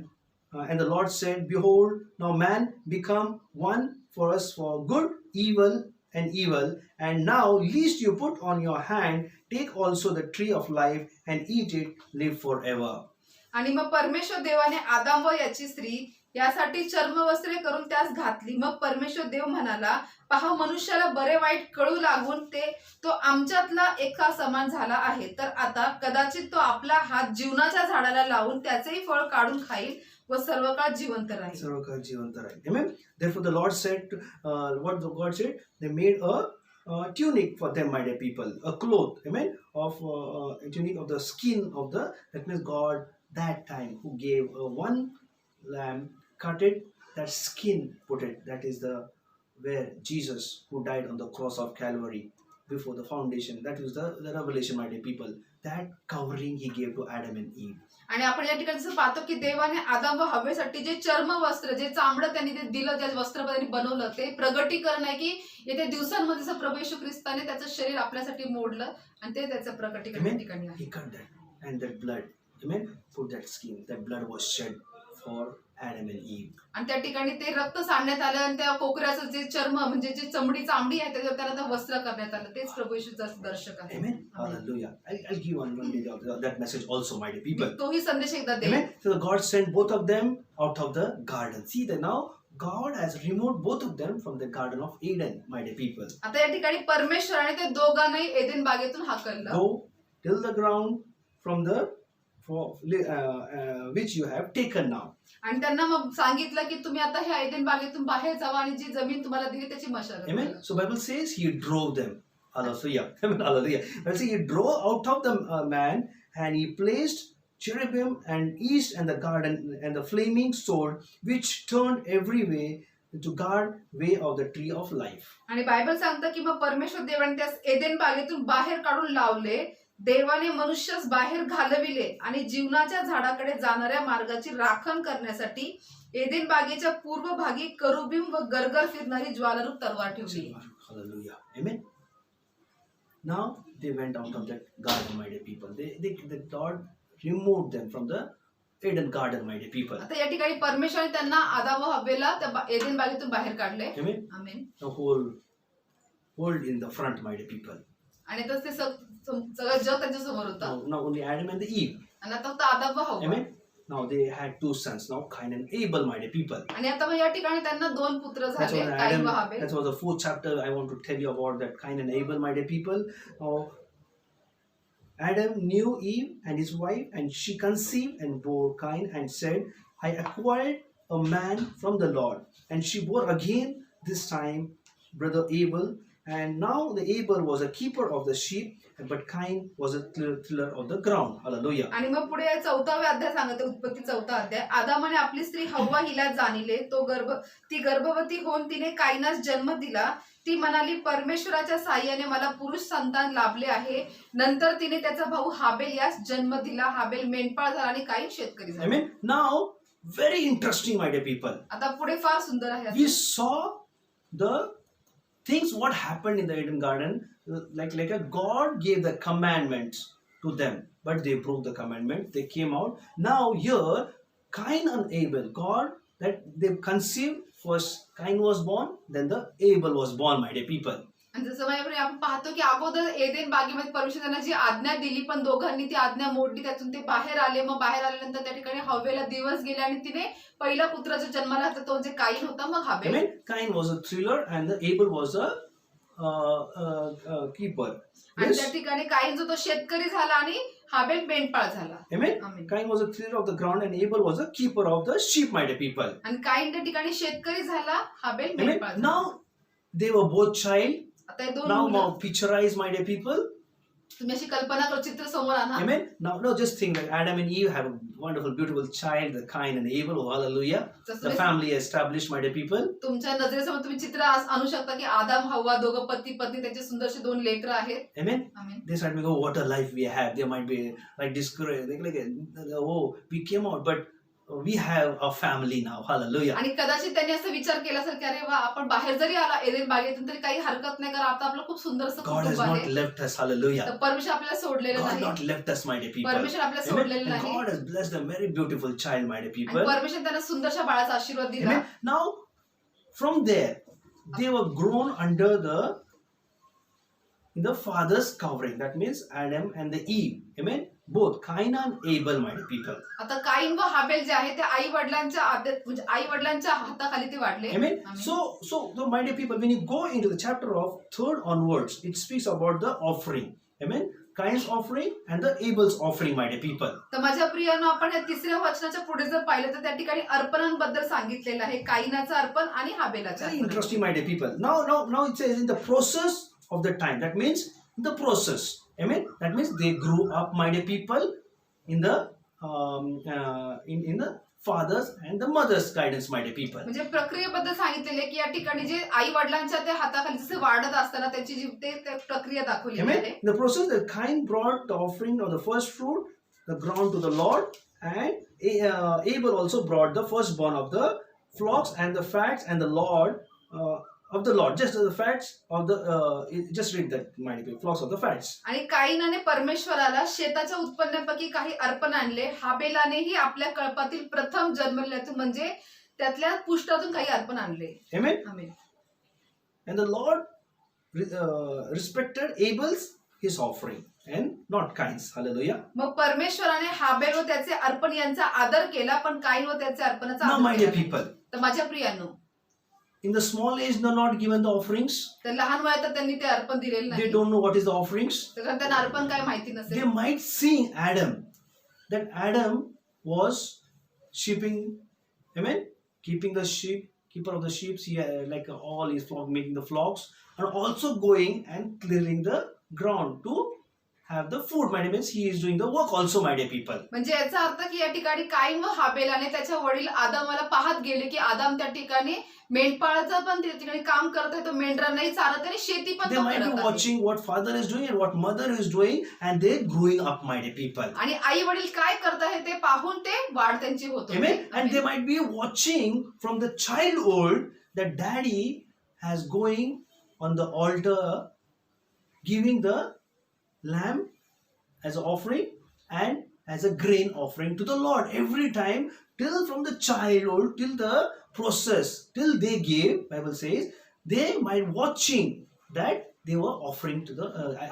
And the Lord said, behold, now man become one for us for good, evil, and now lest you put on your hand, take also the tree of life and eat it, live forever. आणि मग परमेश्वर देवाने आदाम व याची स्त्री यासाठी चर्मवस्त्रे करून त्यास घातली. मग परमेश्वर देव म्हणाला, पहा मनुष्याला बरे वाईट कळू लागून तो आमच्यातला एका समान झाला आहे. तर आता कदाचित तो आपला हात जीवनाच्या झाडाला लावून त्याचेही फळ काढून खाईल व सर्वकाळ जिवंत राहील. Amen. Therefore the Lord said, what the God said, they made a tunic for them, my dear people, a cloth, amen, of a tunic of the skin of the, that means God that time who gave one lamb, cut it, that skin put it, that is the where Jesus who died on the cross of Calvary before the foundation, that was the revelation, my dear people, that covering he gave to Adam and Eve. आणि आपण या ठिकाणी जसं पाहतो की देवाने आदाम व हवेसाठी जे चर्म वस्त्र, जे चामडं त्यांनी ते दिलं, ज्या वस्त्र त्यांनी बनवलं, ते प्रगटीकरण आहे की येत्या दिवसांमध्ये प्रभू येशू ख्रिस्ताने त्याचं शरीर आपल्यासाठी मोडलं आणि ते त्याचं प्रगटीकरण या ठिकाणी आहे. He cut that and that blood, amen, put that skin, that blood was shed for Adam and Eve. आणि त्या ठिकाणी ते रक्त सांडण्यात आलं आणि त्या कोकऱ्याचं जे चर्म म्हणजे जे चामडी आहे त्याच्यावर त्याला ते वस्त्र करण्यात आलं. तेच प्रभू येशूचं दर्शक आहे. Amen. Hallelujah. I'll give one minute of that message also, my dear people. तोही संदेश एकदा दे. Amen. So God sent both of them out of the garden. See that now God has removed both of them from the Garden of Eden, my dear people. आता या ठिकाणी परमेश्वराने ते दोघांनाही एदेन बागेतून हाकललं. Go till the ground from the which you have taken now. आणि त्यांना मग सांगितलं की तुम्ही आता ह्या एदेन बागेतून बाहेर जावा आणि जी जमीन तुम्हाला दिली त्याची मशागत Amen. करा. So Bible says he drove them. Hallelujah. Amen. Hallelujah. But see, he drove out of the man and he placed cherubim and east and the garden and the flaming sword which turned every way to guard way of the tree of life. आणि Bible सांगतं की मग परमेश्वर देवाने त्या एदेन बागेतून बाहेर काढून लावले. देवाने मनुष्यास बाहेर घालविले आणि जीवनाच्या झाडाकडे जाणाऱ्या मार्गाची राखण करण्यासाठी एदेन बागेच्या पूर्व भागी करुबिम व गरगर फिरणारी ज्वालारूप तलवार ठेवली. Hallelujah. Amen. Now they went out of that garden, my dear people. The God removed them from the Eden garden, my dear people. आता या ठिकाणी परमेश्वराने त्यांना आदाम व हव्वेला त्या एदेन बागेतून बाहेर काढले. Amen. Amen. The whole world in the front, my dear people. आणि तर ते सगळं जग त्यांच्या समोर होतं. Now only Adam and the Eve. आणि आता फक्त आदाम व हव्वा. Amen. Now they had two sons, now Cain and Abel, my dear people. आणि आता मग या ठिकाणी त्यांना दोन पुत्र झाले, काईन व हाबेल. That was the fourth chapter. I want to tell you about that Cain and Abel, my dear people. Now Adam knew Eve and his wife, and she conceived and bore Cain and said, I acquired a man from the Lord. And she bore again, this time brother Abel. And now the Abel was a keeper of the sheep, but Cain was a tiller of the ground. Hallelujah. आणि मग पुढे 4वा अध्याय सांगते, उत्पत्ती 4था अध्याय. आदामाने आपली स्त्री हव्वा हिला जाणिले, ती गर्भवती होऊन तिने काईनास जन्म दिला. ती म्हणाली, परमेश्वराच्या साह्याने मला पुरुष संतान लाभले आहे. नंतर तिने त्याचा भाऊ हाबेल यास जन्म दिला. हाबेल मेंढपाळ झाला आणि काईन शेतकरी झाला. Amen. Now, very interesting, my dear people. आता पुढे फार सुंदर आहे. We saw the things what happened in the Eden garden, like a God gave the commandments to them, but they broke the commandment. They came out. Now here, Cain and Abel, God that they conceived. First Cain was born, then the Abel was born, my dear people. आणि जसं आपण पाहतो की अगोदर एदेन बागेमध्ये परमेश्वर त्यांना जी आज्ञा दिली, पण दोघांनी ती आज्ञा मोडली. त्यातून ते बाहेर आले. मग बाहेर आल्यानंतर त्या ठिकाणी हव्वेला दिवस गेले आणि तिने पहिला पुत्र जो जन्माला होता तो जे काईन होता. मग हाबेल. Amen. Cain was a thriller and the Abel was a keeper. आणि त्या ठिकाणी काईन जो तो शेतकरी झाला आणि हाबेल मेंढपाळ झाला. Amen. Amen. Cain was a thriller of the ground and Abel was a keeper of the sheep, my dear people. आणि काईन त्या ठिकाणी शेतकरी झाला, हाबेल Amen. मेंढपाळ झाला. Now they were both child. आता हे दोन Now मुलं, picturize, my dear people. तुम्ही अशी कल्पना करू, चित्र समोर आणा. Amen. Now just think that Adam and Eve have a wonderful, beautiful child, the Cain and Abel. Oh, hallelujah. The family established, my dear people. तुमच्या नजरेसमोर तुम्ही चित्र आणू शकता की आदाम हव्वा दोघं पती पत्नी, त्यांचे सुंदरसे 2 लेकरं आहेत. Amen. Amen. They might be, oh, what a life we have. They might be like discouraged, oh, we came out, but we have a family now. Hallelujah. आणि कदाचित त्यांनी असं विचार केला असेल की अरे वा, आपण बाहेर जरी आला एदेन बागेतून तरी काही हरकत नाही, कारण आता आपलं खूप सुंदर असं God has कुटुंब not आहे. left us. Hallelujah. तर परमेश्वर आपल्याला सोडलेलं God नाही. not left us, my dear people. परमेश्वर आपल्याला Amen. सोडलेलं And नाही. God has blessed a very beautiful child, my dear आणि people. परमेश्वर त्यांना सुंदरशा बाळाचा आशीर्वाद दिला. Amen. Now, from there, they were grown under in the father's covering. That means Adam and the Eve. Amen. Both Cain and Abel, my dear people. आता काईन व हाबेल जे आहे ते आई वडिलांच्या म्हणजे आई वडिलांच्या हाताखाली ते वाढले. Amen. Amen. So, my dear people, when you go into the chapter of 3rd onwards, it speaks about the offering. Amen. Cain's offering and the Abel's offering, my dear people. तर माझ्या प्रियानो, आपण या 3ऱ्या वचनाच्या पुढे जर पाहिलं तर त्या ठिकाणी अर्पणांबद्दल सांगितलेलं आहे. काईनाचं अर्पण आणि हाबेलाचं Very अर्पण. interesting, my dear people. Now it says in the process of the time. That means the process. Amen. That means they grew up, my dear people, in the in the father's and the mother's guidance, my dear people. म्हणजे प्रक्रियेबद्दल सांगितलेले की या ठिकाणी जे आई वडिलांच्या त्या हाताखाली जसे वाढत असताना त्याची जी ते प्रक्रिया दाखवली Amen. आहे. In the process, the Cain brought the offering of the first fruit, the ground to the Lord, and Abel also brought the firstborn of the flocks and the fats, and the Lord of the Lord, just the fats of the, just read that, my dear, flocks of the fats. आणि काईनाने परमेश्वराला शेताच्या उत्पन्नापैकी काही अर्पण आणले. हाबेलानेही आपल्या कळपातील प्रथम जन्मलेल्यातून म्हणजे त्यातल्या पुष्टातून काही अर्पण आणले. Amen. Amen. And the Lord respected Abel's his offering and not Cain's. Hallelujah. मग परमेश्वराने हाबेल व त्याचे अर्पण यांचा आदर केला, पण काईन व त्याचे अर्पणाचा Now, आदर my केला dear नाही. people, तर माझ्या प्रियांनो, in the small age they're not given the offerings. तर लहान वयात त्यांनी ते अर्पण दिलेलं They नाही. don't know what is the offerings. तर त्यांना अर्पण काय माहिती They नसेल. might see Adam, that Adam was sheeping, amen, keeping the sheep, keeper of the sheep, he like all his flock, making the flocks, and also going and clearing the ground to have the food. My dear, means he is doing the work also, my dear people. म्हणजे याचा अर्थ की या ठिकाणी काईन व हाबेलाने त्याच्या वडील आदामाला पाहत गेले की आदाम त्या ठिकाणी मेंढपाळाचं पण त्या ठिकाणी काम करत आहे, तो मेंढरांनाही चारत आणि शेती पण They तो might करत be आहे. watching what father is doing and what mother is doing, and they're growing up, my dear people. आणि आई वडील काय करत आहे ते पाहून ते वाढ त्यांची होत Amen. होती. And they might be watching from the childhood that daddy has going on the altar, giving the lamb as an offering and as a grain offering to the Lord every time, till from the childhood till the process, till they gave. Bible says they might watching that they were offering to the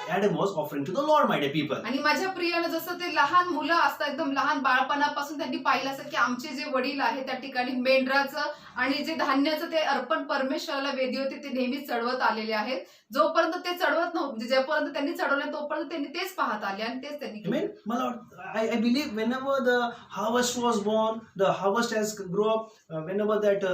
Adam was offering to the Lord, my dear people. आणि माझ्या प्रियानं जसं ते लहान मुलं असतात, एकदम लहान बाळपणापासून त्यांनी पाहिलं असेल की आमचे जे वडील आहेत त्या ठिकाणी मेंढराचं आणि जे धान्याचं ते अर्पण परमेश्वराला वेदी होते ते नेहमीच चढवत आलेले आहेत. जोपर्यंत ते चढवत नव्हते, म्हणजे जेपर्यंत त्यांनी चढवलं तोपर्यंत त्यांनी तेच पाहत आले आणि तेच त्यांनी केलं. Amen. My Lord, I believe whenever the harvest was born, the harvest has grown up, whenever that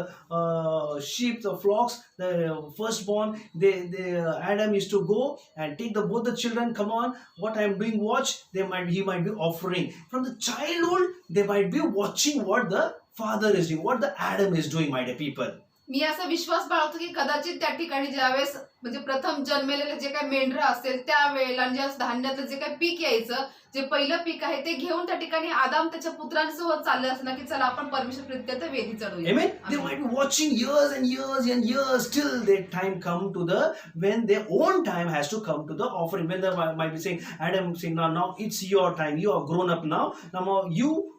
sheep, the flocks, the firstborn, Adam used to go and take both the children. Come on, what I am doing, watch. He might be offering from the childhood. They might be watching what the father is doing, what the Adam is doing, my dear people. मी असा विश्वास बाळगतो की कदाचित त्या ठिकाणी ज्यावेळेस म्हणजे प्रथम जन्मलेले जे काही मेंढर असेल त्यावेळेला ज्या धान्यातलं जे काही पीक यायचं, जे पहिलं पीक आहे ते घेऊन त्या ठिकाणी आदाम त्याच्या पुत्रांसोबत चालले असणार की चला आपण परमेश्वर प्रित्यर्थ वेदी चढवूया. Amen. They might be watching years and years and years till their time come to the, when their own time has to come to the offering. When they might be saying, Adam saying, now it's your time. You are grown up now. Now you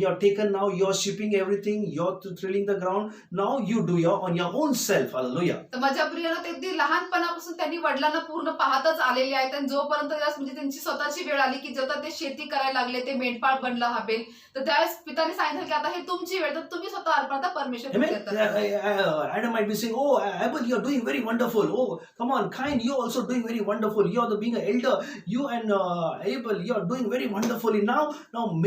are taken now. You are shipping everything. You are tilling the ground. Now you do on your own self. Hallelujah. तर माझ्या प्रियानं ते अगदी लहानपणापासून त्यांनी वडिलांना पूर्ण पाहतच आलेले आहेत आणि जोपर्यंत म्हणजे त्यांची स्वतःची वेळ आली की जेव्हा ते शेती करायला लागले, ते मेंढपाळ बनला हाबेल, तर त्यावेळेस पिताने सांगितलं की आता हे तुमची वेळ, तर तुम्ही स्वतः अर्पण आता परमेश्वर Amen. प्रित्यर्थ. Adam might be saying, oh, Abel, you are doing very wonderful. Oh, come on, Cain, you are also doing very wonderful. You are being an elder. You and Abel, you are doing very wonderfully. Now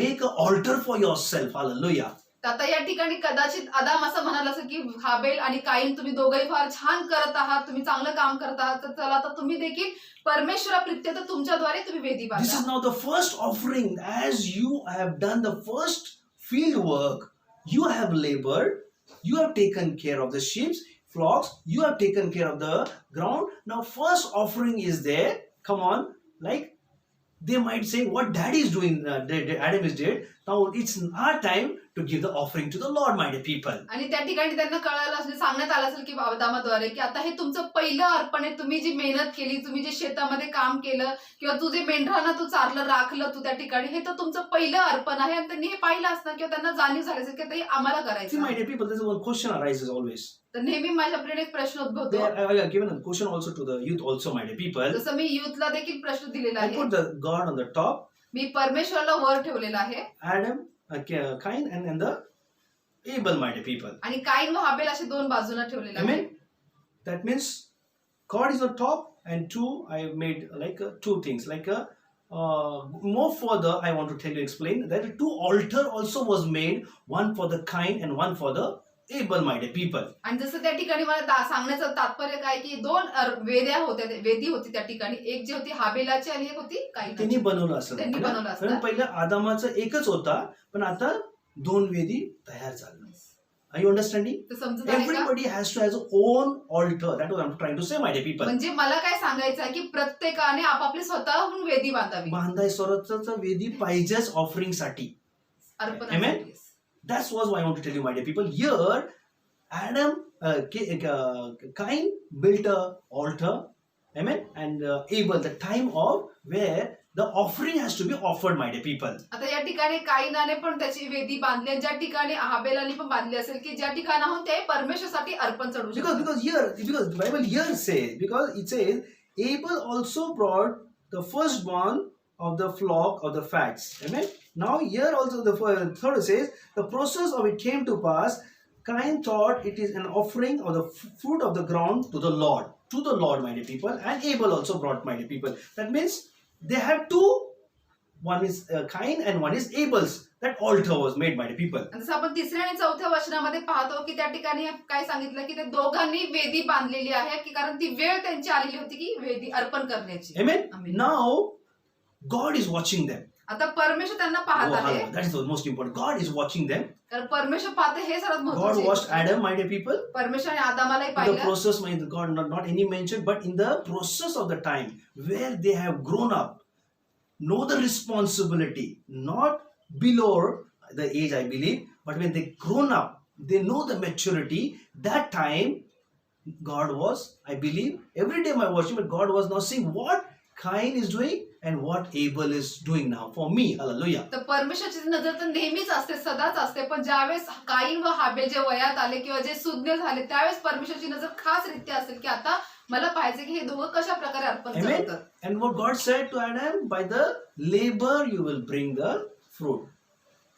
make an altar for yourself. Hallelujah. तर आता या ठिकाणी कदाचित आदाम असं म्हणाला असं की हाबेल आणि काईन तुम्ही दोघंही फार छान करत आहात, तुम्ही चांगलं काम करत आहात, तर चला आता तुम्ही देखील परमेश्वराप्रित्यर्थ तुमच्याद्वारे तुम्ही वेदी This is बांधा. now the first offering. As you have done the first field work, you have labored, you have taken care of the sheep, flocks, you have taken care of the ground. Now first offering is there. Come on, like they might say what daddy is doing, Adam is dead. Now it's our time to give the offering to the Lord, my dear people. आणि त्या ठिकाणी त्यांना कळालं असेल, सांगण्यात आलं असेल की आदामाद्वारे की आता हे तुमचं पहिलं अर्पण आहे. तुम्ही जी मेहनत केली, तुम्ही जे शेतामध्ये काम केलं किंवा तू जे मेंढरांना तू चारलं, राखलं तू त्या ठिकाणी, हे तर तुमचं पहिलं अर्पण आहे. आणि त्यांनी हे पाहिलं असणार किंवा त्यांना जाणीव झाली असेल की ते आम्हाला See, करायचं my आहे. dear people, there's one question arises always. तर नेहमी माझ्या प्रियने एक प्रश्न उद्भवतो. There, I have given a question also to the youth also, my dear people. जसं मी युथला देखील प्रश्न दिलेला I आहे. put the God on the top, मी परमेश्वराला वर ठेवलेला आहे Adam, Cain, and the Abel, my dear people. आणि काईन व हाबेल असे दोन बाजूला ठेवलेले आहे. Amen. That means God is on top, and two, I made like two things. Like more further, I want to tell you, explain that two altar also was made, one for the Cain and one for the Abel, my dear people. आणि जसं त्या ठिकाणी मला सांगण्याचं तात्पर्य काय की दोन वेद्या होत्या, वेदी होती त्या ठिकाणी. एक जी होती हाबेलाची आणि एक होती त्यांनी काईनाची. बनवलं असं. त्यांनी बनवलं असं. कारण पहिलं आदामाचं एकच होता, पण आता दोन वेदी तयार झाल्या. Are you understanding? तर समजत आहे का? Everybody has to have his own altar. That was I'm trying to say, my dear people. म्हणजे मला काय सांगायचं आहे की प्रत्येकाने आपापली स्वतःहून वेदी बांधावी बांधाय स्वराचं वेदी पाहिजेच ऑफरिंग साठी. अर्पणासाठी. That's what I want to tell you, my dear people. Here, Cain built a altar, amen, and Abel, the time of where the offering has to be offered, my dear people. आता या ठिकाणी काईनाने पण त्याची वेदी बांधली आणि ज्या ठिकाणी हाबेलाने पण बांधली असेल की ज्या ठिकाणाहून ते परमेश्वरासाठी अर्पण चढू शकतात. Because the Bible here says, because it says Abel also brought the firstborn of the flock of the fats. Amen. Now here also the third says the process of it came to pass. Cain thought it is an offering of the fruit of the ground to the Lord, my dear people, and Abel also brought, my dear people. That means they have two. One is Cain and one is Abel's. That altar was made, my dear people. आणि जसं आपण तिसऱ्या आणि चौथ्या वचनामध्ये पाहतो की त्या ठिकाणी काय सांगितलं की ते दोघांनी वेदी बांधलेली आहे की कारण ती वेळ त्यांची आलेली होती की वेदी अर्पण करण्याची. Amen. Amen. Now God is watching them. आता परमेश्वर त्यांना पाहत आहे. That is the most important. God is watching them. कारण परमेश्वर पाहते हे सर्वात God महत्त्वाचे. watched Adam, my dear people. परमेश्वराने आदामालाही In the पाहिलं. process, my God, not any mention, but in the process of the time where they have grown up, know the responsibility, not below the age, I believe, but when they grown up, they know the maturity. That time, God was, I believe, every day my worship, but God was now seeing what Cain is doing and what Abel is doing now for me. Hallelujah. तर परमेश्वराची नजर तर नेहमीच असते, सदाच असते, पण ज्यावेळेस काईन व हाबेल जे वयात आले किंवा जे सुज्ञ झाले त्यावेळेस परमेश्वराची नजर खास रित्या असेल की आता मला पाहिजे की हे दोघं कशा प्रकारे अर्पण Amen. करतात. And what God said to Adam, by the labor you will bring the fruit.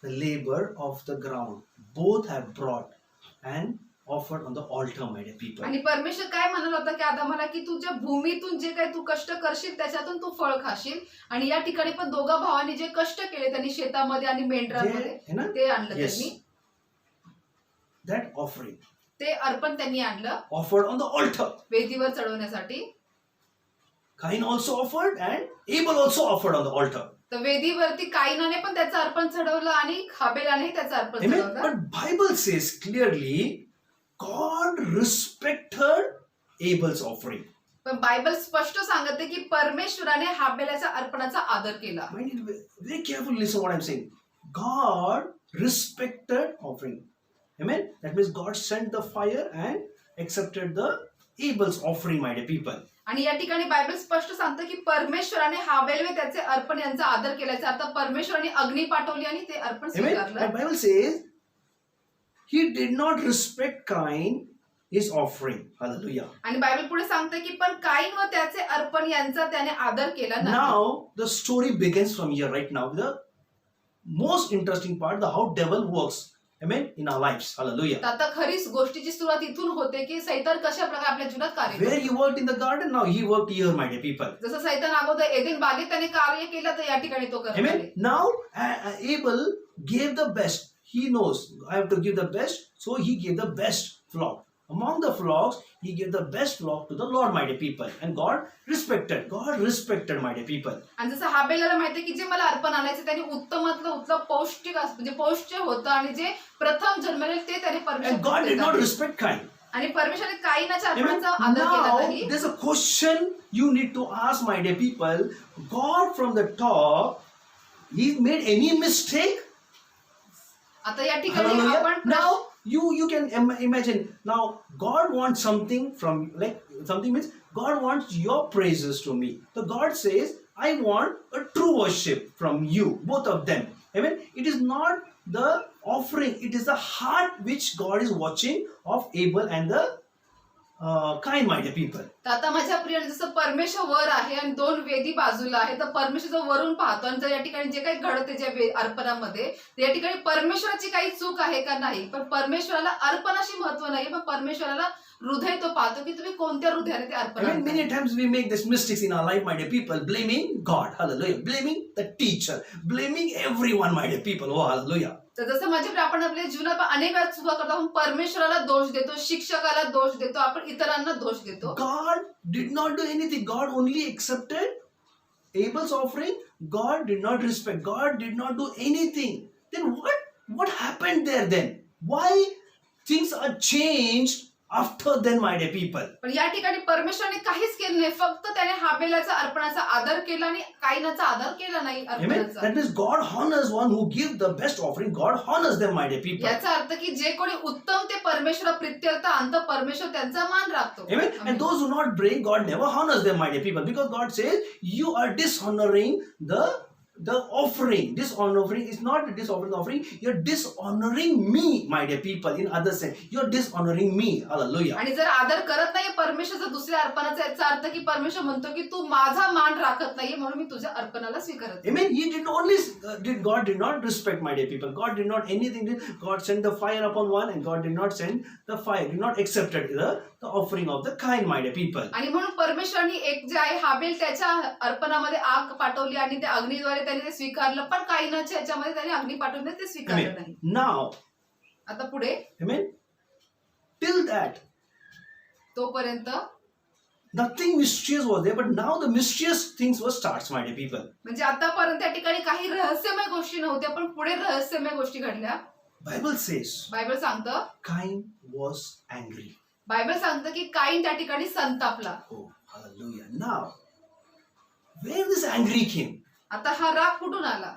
The labor of the ground. Both have brought and offered on the altar, my dear people. आणि परमेश्वर काय म्हणाला होता की आदामाला की तुझ्या भूमीतून जे काही तू कष्ट करशील त्याच्यातून तू फळ खाशील. आणि या ठिकाणी पण दोघा भावांनी जे कष्ट केले त्यांनी शेतामध्ये आणि मेंढरांमध्ये है ना? ते आणलं Yes. त्यांनी. That offering ते अर्पण त्यांनी आणलं offered on the altar. वेदीवर चढवण्यासाठी. Cain also offered and Abel also offered on the altar. तर वेदीवरती काईनाने पण त्याचं अर्पण चढवलं आणि हाबेलानेही त्याचं अर्पण Amen. चढवलं. But Bible says clearly, God respected Abel's offering. पण बायबल स्पष्ट सांगते की परमेश्वराने हाबेलाच्या अर्पणाचा आदर केला. Mind it very carefully. Listen what I'm saying. God respected offering. Amen. That means God sent the fire and accepted the Abel's offering, my dear people. आणि या ठिकाणी बायबल स्पष्ट सांगतं की परमेश्वराने हाबेल व त्याचे अर्पण यांचा आदर केल्याचा अर्थ परमेश्वराने अग्नी पाठवली आणि ते अर्पण Amen. स्वीकारलं. And Bible says he did not respect Cain his offering. Hallelujah. आणि बायबल पुढे सांगते की पण काईन व त्याचे अर्पण यांचा त्याने आदर केला नाही. Now the story begins from here right now. The most interesting part, the how devil works. Amen. In our lives. Hallelujah. तर आता खरीच गोष्टीची सुरुवात इथून होते की सैतान कशा प्रकारे आपल्या जीवनात कार्य Where करतो. he worked in the garden, now he worked here, my dear people. जसं सैतान अगोदर एदेन बागेत त्याने कार्य केलं तर या ठिकाणी तो करत Amen. आहे. Now Abel gave the best. He knows I have to give the best, so he gave the best flock. Among the flocks, he gave the best flock to the Lord, my dear people. And God respected, my dear people. आणि जसं हाबेलाला माहितीये की जे मला अर्पण आणायचं त्याने उत्तमातलं उत्तम पौष्टिक म्हणजे पौष्टिक होतं आणि जे प्रथम जन्मले ते त्याने And God did not परमेश्वर respect Cain. आणि परमेश्वराने काईनाच्या Amen. अर्पणाचा आदर केला Now, नाही. there's a question you need to ask, my dear people. God from the top, he made any mistake? आता या ठिकाणी Hallelujah. आपण Now you can imagine. Now God wants something from, like, something means God wants your praises to me. So God says, I want a true worship from you, both of them. Amen. It is not the offering; it is the heart which God is watching of Abel and the Cain, my dear people. तर आता माझ्या प्रियाने जसं परमेश्वर वर आहे आणि दोन वेदी बाजूला आहे तर परमेश्वर जो वरून पाहतो आणि जर या ठिकाणी जे काही घडते ज्या अर्पणामध्ये तर या ठिकाणी परमेश्वराची काही चूक आहे का नाही. पण परमेश्वराला अर्पणाशी महत्व नाही पण परमेश्वराला हृदय तो पाहतो की तुम्ही कोणत्या हृदयाने ते अर्पण Amen. Many आणताय. times we make these mistakes in our life, my dear people, blaming God, hallelujah, blaming the teacher, blaming everyone, my dear people, oh hallelujah. तर जसं माझ्या आपण आपल्या जीवनात अनेक वेळा चुका करतो आपण परमेश्वराला दोष देतो शिक्षकाला दोष देतो आपण इतरांना दोष देतो. God did not do anything. God only accepted Abel's offering. God did not respect. God did not do anything. Then what happened there then? Why things are changed after then, my dear people. पण या ठिकाणी परमेश्वराने काहीच केलं नाही, फक्त त्याने हाबेलाचा अर्पणाचा आदर केला आणि काईनाचा आदर केला नाही Amen. अर्पणाचा. That means God honors one who gives the best offering. God honors them, my dear people. याचा अर्थ की जे कोणी उत्तम ते परमेश्वरा प्रित्यर्थ आणतं, परमेश्वर त्यांचा मान राखतो. Amen. And those who not bring, God never honors them, my dear people. Because God says, you are dishonoring the offering. Dishonoring is not dishonoring the offering. You're dishonoring me, my dear people. In other sense, you're dishonoring me. Hallelujah. आणि जर आदर करत नाही परमेश्वरचा दुसऱ्या अर्पणाचा, याचा अर्थ की परमेश्वर म्हणतो की तू माझा मान राखत नाहीये, म्हणून मी तुझ्या अर्पणाला स्वीकारत नाही. Amen. He did only God did not respect, my dear people. God did not anything. God sent the fire upon one, and God did not send the fire. Did not accepted the offering of the kind, my dear people. आणि म्हणून परमेश्वरांनी एक जे आहे हाबेल त्याच्या अर्पणामध्ये आग पाठवली आणि त्या अग्नीद्वारे त्याने ते स्वीकारलं, पण काईनाच्या याच्यामध्ये त्याने अग्नी पाठवून ते स्वीकारलं Amen. नाही. Now, आता पुढे amen. Till that, तोपर्यंत nothing mysterious was there, but now the mysterious things were starts, my dear people. म्हणजे आतापर्यंत त्या ठिकाणी काही रहस्यमय गोष्टी नव्हत्या, पण पुढे रहस्यमय गोष्टी घडल्या. Bible says बायबल सांगतं, Cain was angry. बायबल सांगतं की काईन त्या ठिकाणी संतापला. Oh, hallelujah. Now, where this angry came? आता हा राग कुठून आला?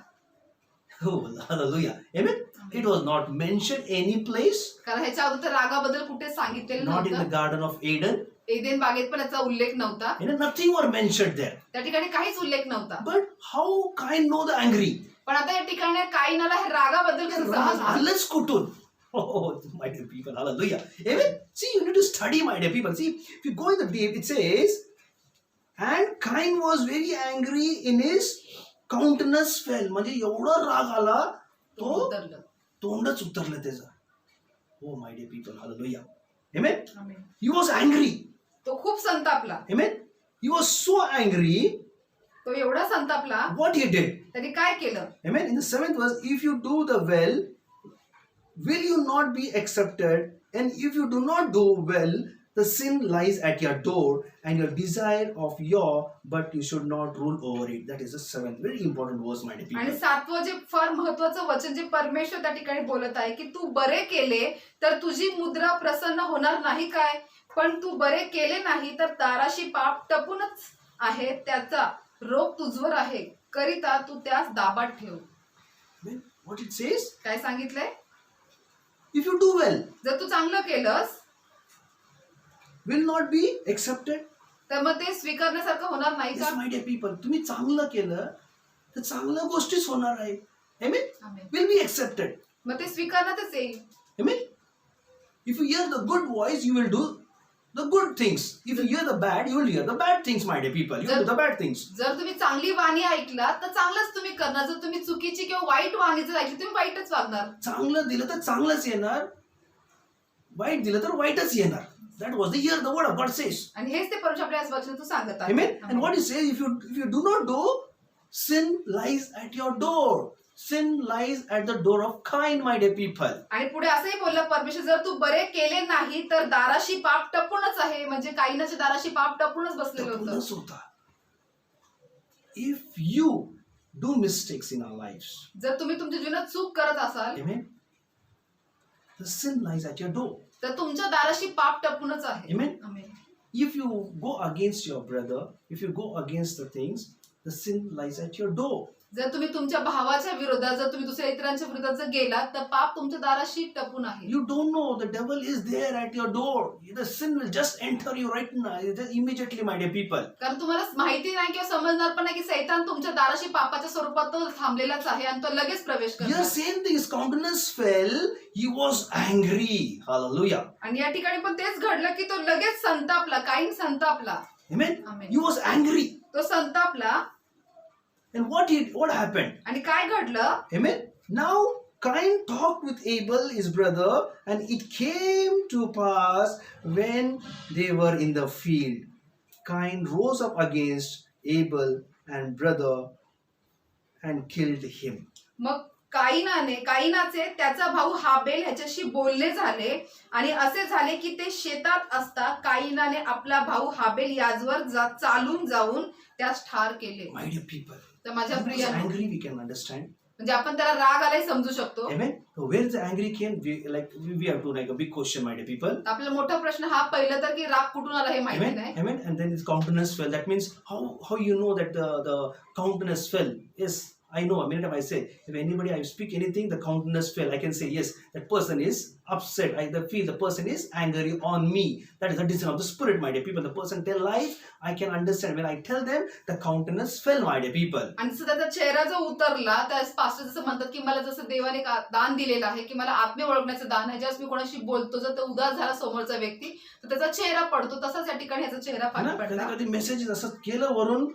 Oh, hallelujah. Amen. It was not mentioned any place, कारण ह्याच्या अगोदर रागाबद्दल कुठे सांगितलेलं not in the नव्हतं. Garden of Eden. एदेन बागेत पण याचा उल्लेख नव्हता. Nothing were mentioned there. त्या ठिकाणी काहीच उल्लेख नव्हता. But how Cain know the angry? पण आता या ठिकाणी काईनाला हे रागाबद्दल कसं राग समजलं? आलंच कुठून? Oh, my dear people, hallelujah. Amen. See, you need to study, my dear people. See, if you go in the deep, it says, and Cain was very angry in his countenance fell. म्हणजे एवढा राग आला तो उतरलं. तोंडच उतरलं त्याचं. Oh, my dear people, hallelujah. Amen. Amen. He was angry. तो खूप संतापला. Amen. He was so angry. तो एवढा संतापला, What he did? त्यांनी काय केलं? Amen. In the 7th verse, if you do the well, will you not be accepted? And if you do not do well, the sin lies at your door, and your desire of your, but you should not rule over it. That is the 7th, very important verse, my dear आणि people. 7वं जे फार महत्वाचं वचन जे परमेश्वर त्या ठिकाणी बोलत आहे की तू बरे केले तर तुझी मुद्रा प्रसन्न होणार नाही काय, पण तू बरे केले नाही तर दाराशी पाप टपूनच आहे, त्याचा रोग तुझवर आहे, करिता तू त्यास दाबात ठेव. Amen. What it says? काय सांगितलंय? If you do well, जर तू चांगलं केलंस will not be accepted. तर मग ते स्वीकारण्यासारखं होणार नाही का? Yes, my dear people. तुम्ही चांगलं केलं तर चांगल्या गोष्टीच होणार आहे. Amen. Amen. Will be accepted. मग ते स्वीकारण्यातच येईल. Amen. If you hear the good voice, you will do the good things. If you hear the bad, you will hear the bad things, my dear people. You will do the bad things. जर तुम्ही चांगली वाणी ऐकलात तर चांगलंच तुम्ही करणार. जर तुम्ही चुकीची किंवा वाईट वाणी जर ऐकली तुम्ही वाईटच वागणार. चांगलं दिलं तर चांगलंच येणार, वाईट दिलं तर वाईटच येणार. That was the year the word of God says. आणि हेच ते परमेश्वर आपल्या आज वचनातून सांगत आहे. Amen. And what he says, if you do not do, sin lies at your door. Sin lies at the door of Cain, my dear people. आणि पुढे असंही बोललं परमेश्वर, जर तू बरे केले नाही तर दाराशी पाप टपूनच आहे. म्हणजे काईनाच्या दाराशी पाप टपूनच बसलेलं होतं. टपूनच होता. If you do mistakes in our lives, जर तुम्ही तुमच्या जीवनात चूक करत असाल amen, the sin lies at your door. तर तुमच्या दाराशी पाप टपूनच आहे. Amen. Amen. If you go against your brother, if you go against the things, the sin lies at your door. जर तुम्ही तुमच्या भावाच्या विरोधात, जर तुम्ही दुसऱ्या इतरांच्या विरोधात जर गेलात तर पाप तुमच्या दाराशी टपून आहे. You don't know the devil is there at your door. The sin will just enter you right now, just immediately, my dear people. कारण तुम्हाला माहिती नाही किंवा समजणार पण नाही की सैतान तुमच्या दाराशी पापाच्या स्वरूपात तो थांबलेलाच आहे आणि तो लगेच प्रवेश Here करतो. same thing, his countenance fell, he was angry. Hallelujah. आणि या ठिकाणी पण तेच घडलं की तो लगेच संतापला. काईन संतापला. Amen. Amen. He was angry. तो संतापला And what happened? आणि काय घडलं? Amen. Now Cain talked with Abel, his brother, and it came to pass when they were in the field. Cain rose up against Abel and brother and killed him. मग काईनाचे त्याचा भाऊ हाबेल ह्याच्याशी बोलणे झाले आणि असे झाले की ते शेतात असता काईनाने आपला भाऊ हाबेल याजवर चालून जाऊन त्यास ठार केले. My dear people, तर माझ्या he was प्रियांनो, angry, we can understand. म्हणजे आपण त्याला राग आलाही समजू शकतो. Amen. So where the angry came, we have to like a big question, my dear people. आपला मोठा प्रश्न हा पहिला तर की राग कुठून आला हे माहिती Amen. नाही. Amen. And then his countenance fell. That means how you know that the countenance fell? Yes, I know. Many times I say, if anybody I speak anything, the countenance fell. I can say yes, that person is upset. I feel the person is angry on me. That is the decision of the spirit, my dear people. The person tell life, I can understand. When I tell them, the countenance fell, my dear people. आणि जसं त्याचा चेहरा जो उतरला, त्या pastor जसं म्हणतात की मला जसं देवाने एक दान दिलेलं आहे की मला आत्मे ओळखण्याचं दान आहे. ज्यावेळेस मी कोणाशी बोलतो जर तो उदास झाला समोरचा व्यक्ती तर त्याचा चेहरा पडतो. तसाच या ठिकाणी ह्याचा चेहरा है ना? पडला. कधी मेसेज असं केलं वरून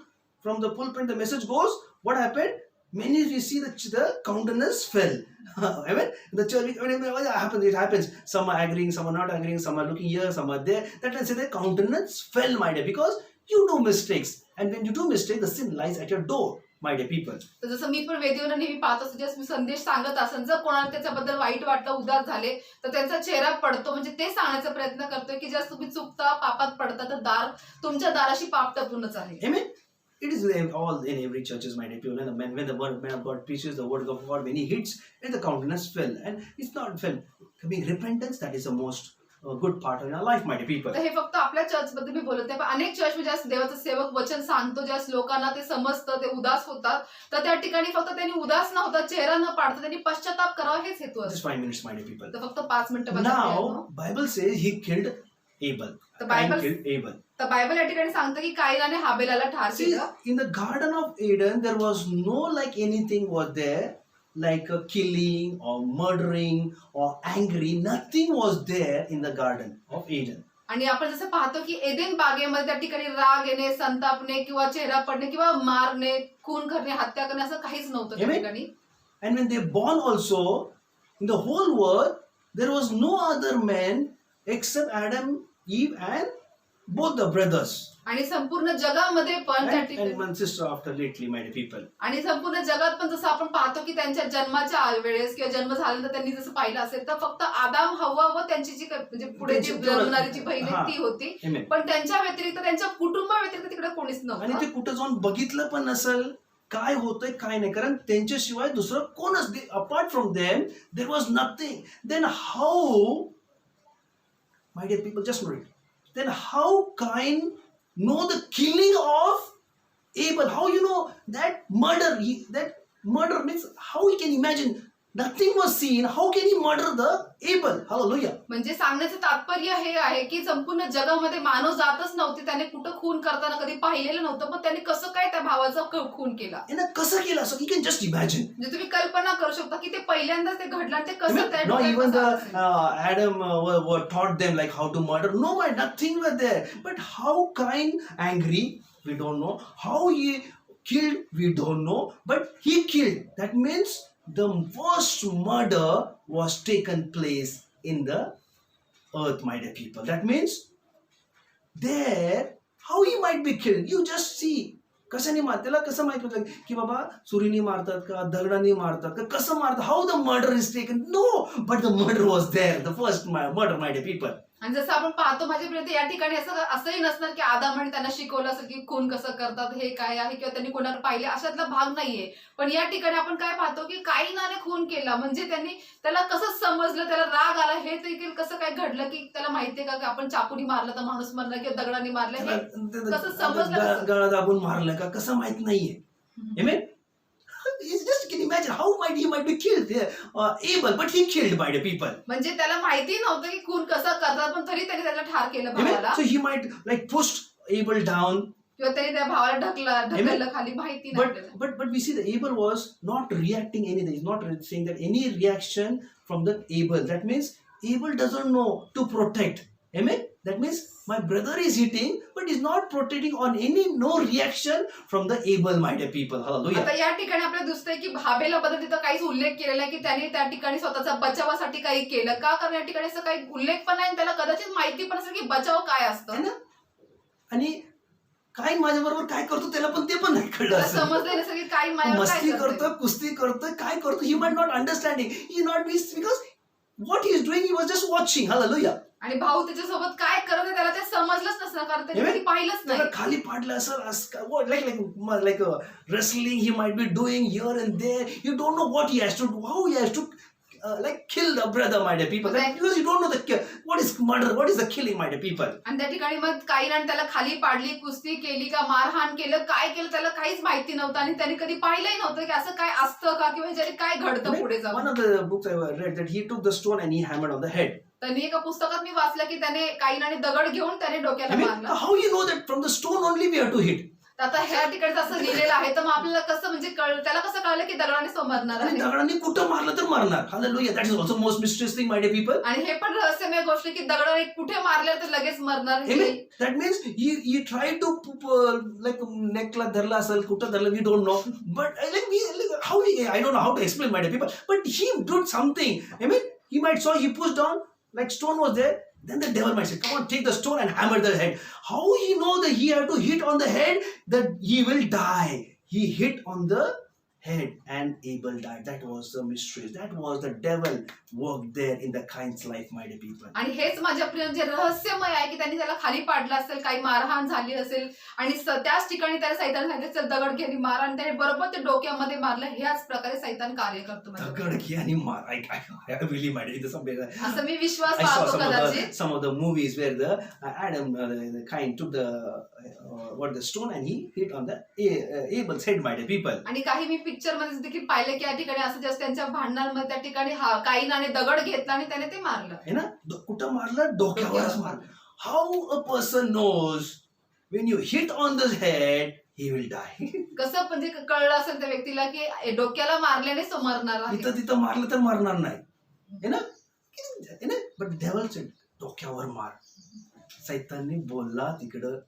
from the pulpit the message goes, what happened? Many we see the countenance fell. Amen. The church, it happens. Some are agreeing, some are not agreeing, some are looking here, some are there. That means the countenance fell, my dear, because you do mistakes, and when you do mistake, the sin lies at your door, my dear people. तर जसं मी पण वेदीवर नेहमी पाहत असतो, ज्यावेळेस मी संदेश सांगत असेल जर कोणाला त्याच्याबद्दल वाईट वाटलं, उदास झाले तर त्यांचा चेहरा पडतो. म्हणजे ते सांगण्याचा प्रयत्न करतोय की ज्यावेळेस तुम्ही चुकता, पापात पडता तर दार तुमच्या दाराशी पाप टपूनच आहे. Amen. It is all in every churches, my dear people. When the man of God preaches the word of God, when he hits, and the countenance fell, and it's not fell. Being repentance, that is the most good part in our life, my dear people. तर हे फक्त आपल्या church बद्दल मी बोलत नाही, पण अनेक church मध्ये ज्यावेळेस देवाचं सेवक वचन सांगतो, ज्यावेळेस लोकांना ते समजतं, ते उदास होतात, तर त्या ठिकाणी फक्त त्यांनी उदास न होता, चेहरा न पाडता त्यांनी पश्चाताप करावा हेच हेतू असतो. Just 5 minutes, my dear people. तर फक्त 5 मिनिटं Now, Bible says he killed Abel. The Cain Bible- killed Abel. तर बायबल या ठिकाणी सांगतं की कायनाने हाबेलाला ठार See, केलं. in the Garden of Eden, there was no like anything was there, like a killing or murdering or angry. Nothing was there in the Garden of Eden. आणि आपण जसं पाहतो की एदेन बागेमध्ये त्या ठिकाणी राग येणे, संतापणे किंवा चेहरा पडणे किंवा मारणे, खून करणे, हत्या करणे असं काहीच नव्हतं त्या Amen. ठिकाणी. And when they born also, in the whole world, there was no other man except Adam, Eve, and both the brothers. आणि संपूर्ण जगामध्ये पण त्या And ठिकाणी one sister after lately, my dear people. आणि संपूर्ण जगात पण जसं आपण पाहतो की त्यांच्या जन्माच्या वेळेस किंवा जन्म झाल्यानंतर त्यांनी जसं पाहिलं असेल तर फक्त आदाम, हव्वा व त्यांची जी म्हणजे पुढे जी त्यांची जन्मणारी जी बहीण हा. आहे ती होती. Amen. पण त्यांच्या व्यतिरिक्त त्यांच्या कुटुंबा व्यतिरिक्त तिकडे कोणीच आणि नव्हतं. ते कुठं जाऊन बघितलं पण नसेल काय होतंय काय नाही, कारण त्यांच्याशिवाय दुसरं कोणच, apart from them there was nothing. Then how, my dear people, just read, then how Cain know the killing of Abel? How you know that murder? That murder means how he can imagine? Nothing was seen. How can he murder the Abel? Hallelujah. म्हणजे सांगण्याचं तात्पर्य हे आहे की संपूर्ण जगामध्ये मानव जातच नव्हती, त्याने कुठं खून करताना कधी पाहिलेलं नव्हतं, पण त्याने कसं काय त्या भावाचा खून केला. And कसं केलं? So you can just imagine. म्हणजे तुम्ही कल्पना करू शकता की ते पहिल्यांदाच ते घडलं आणि ते कसं त्या No, डोक्यात even कसं the असेल. Adam were taught them like how to murder. No, nothing was there. But how Cain angry, we don't know. How he killed, we don't know. But he killed. That means the worst murder was taken place in the earth, my dear people. That means there, how he might be killed. You just see. कशाने मार, त्याला कसं माहित होतं की बाबा सुरीने मारतात का, दगडाने मारतात का, कसं मारतात, how the murder is taken. No, but the murder was there, the first murder, my dear people. आणि जसं आपण पाहतो माझ्यापर्यंत या ठिकाणी असंही नसणार की आदामाने त्यांना शिकवलं असं की खून कसं करतात, हे काय आहे किंवा त्यांनी कोणाला पाहिले, अशातला भाग नाहीये. पण या ठिकाणी आपण काय पाहतो की काईनाने खून केला, म्हणजे त्यांनी त्याला कसं समजलं, त्याला राग आला, हे देखील कसं काय घडलं की त्याला माहितीये का की आपण चाकूनी मारलं तर माणूस मरला किंवा दगडाने मारलं, हे कसं समजलं कसं? गळा दाबून मारलं का, कसं माहित नाहीये. Amen. Just can imagine how he might be killed there. Abel, but he killed, by the people. म्हणजे त्याला माहिती नव्हतं की खून कसं करतात, पण तरी त्याने त्याला ठार केलं Amen. भावाला, So he might like pushed Abel down. किंवा त्याने त्या भावाला ढकललं खाली, माहिती नाही आपल्याला. But we see that Abel was not reacting anything. He's not saying that any reaction from the Abel. That means Abel doesn't know to protect. Amen. That means my brother is hitting, but he's not protecting on no reaction from the Abel, my dear people. Hallelujah. आता या ठिकाणी आपल्याला दिसतंय की हाबेलाबद्दल तिथं काहीच उल्लेख केलेला आहे की त्याने त्या ठिकाणी स्वतःचा बचावासाठी काही केलं का, कारण या ठिकाणी असं काही उल्लेख पण नाही आणि त्याला कदाचित माहिती पण असेल की बचाव काय है असतं. ना? आणि काय माझ्या बरोबर काय करतो त्याला पण ते पण नाही कळलं त्याला असेल. समजलं नसेल की काय माझ्यावर मस्ती काय करतोय. करतो, कुस्ती करतो, काय करतो, he might not understanding, he not be, because what he is doing, he was just watching. Hallelujah. आणि भाऊ त्याच्यासोबत काय करत आहे त्याला ते समजलंच नसतं कारण त्याने कधी पाहिलंच त्याला नाही. खाली पाडलं असं like wrestling he might be doing here and there. You don't know what he has to do, how he has to like kill the brother, my dear people. Okay. Because you don't know what is murder, what is the killing, my dear people. आणि त्या ठिकाणी मग काईनाने त्याला खाली पाडली, कुस्ती केली का, मारहाण केलं, काय केलं त्याला काहीच माहिती नव्हतं आणि त्याने कधी पाहिलंही नव्हतं की असं काय असतं का किंवा ह्याच्याने काय घडतं पुढे One जाऊन. of the books I read that he took the stone and he hammered on the head. त्यांनी एका पुस्तकात मी वाचलं की त्याने काईनाने दगड घेऊन त्याने डोक्याला मारला. How you know that from the stone only we have to hit? तर आता ह्या ठिकाणी असं लिहिलेलं आहे तर मग आपल्याला कसं म्हणजे त्याला कसं कळलं की दगडाने समजणार आणि आहे. दगडांनी कुठं मारलं तर मारणार. Hallelujah. That is also most mysterious thing, my dear people. आणि हे पण रहस्यमय गोष्ट की दगडाने कुठे मारले तर लगेच मरणार. Amen. That means he tried to like neckला धरला असेल, कुठं धरलं we don't know. But I don't know how to explain, my dear people. But he did something. Amen. He might saw he pushed down like stone was there. Then the devil might say, "Come on, take the stone and hammer the head." How he know that he had to hit on the head that he will die? He hit on the head and Abel died. That was the mystery. That was the devil worked there in the Cain's life, my dear people. आणि हेच माझ्या प्रिय जे रहस्यमय आहे की त्यांनी त्याला खाली पाडलं असेल, काही मारहाण झाली असेल आणि त्याच ठिकाणी त्याला सैतान सांगितलं चल दगड घे आणि मार आणि त्याने बरोबर ते डोक्यामध्ये मारलं. ह्याच प्रकारे सैतान कार्य करतो. दगड घे आणि मार. I really might it some असं मी विश्वास I saw पाहतो कदाचित. some of the movies where the Adam Cain took the stone and he hit on the Abel's head, my dear people. आणि काही मी पिक्चर मध्ये देखील पाहिलं की या ठिकाणी असं जास्त त्यांच्या भांडणांमध्ये त्या ठिकाणी काईनाने दगड घेतला आणि त्याने ते मारलं. है ना, कुठं मारलं? डोक्यावरच मारलं. How a person knows when you hit on the head he will die. कसं म्हणजे कळलं असेल त्या व्यक्तीला की डोक्याला मारल्याने तो मरणार आहे. इथं तिथं मारलं तर मारणार नाही. है ना, but devil said डोक्यावर मार. सैतानने बोलला तिकडं.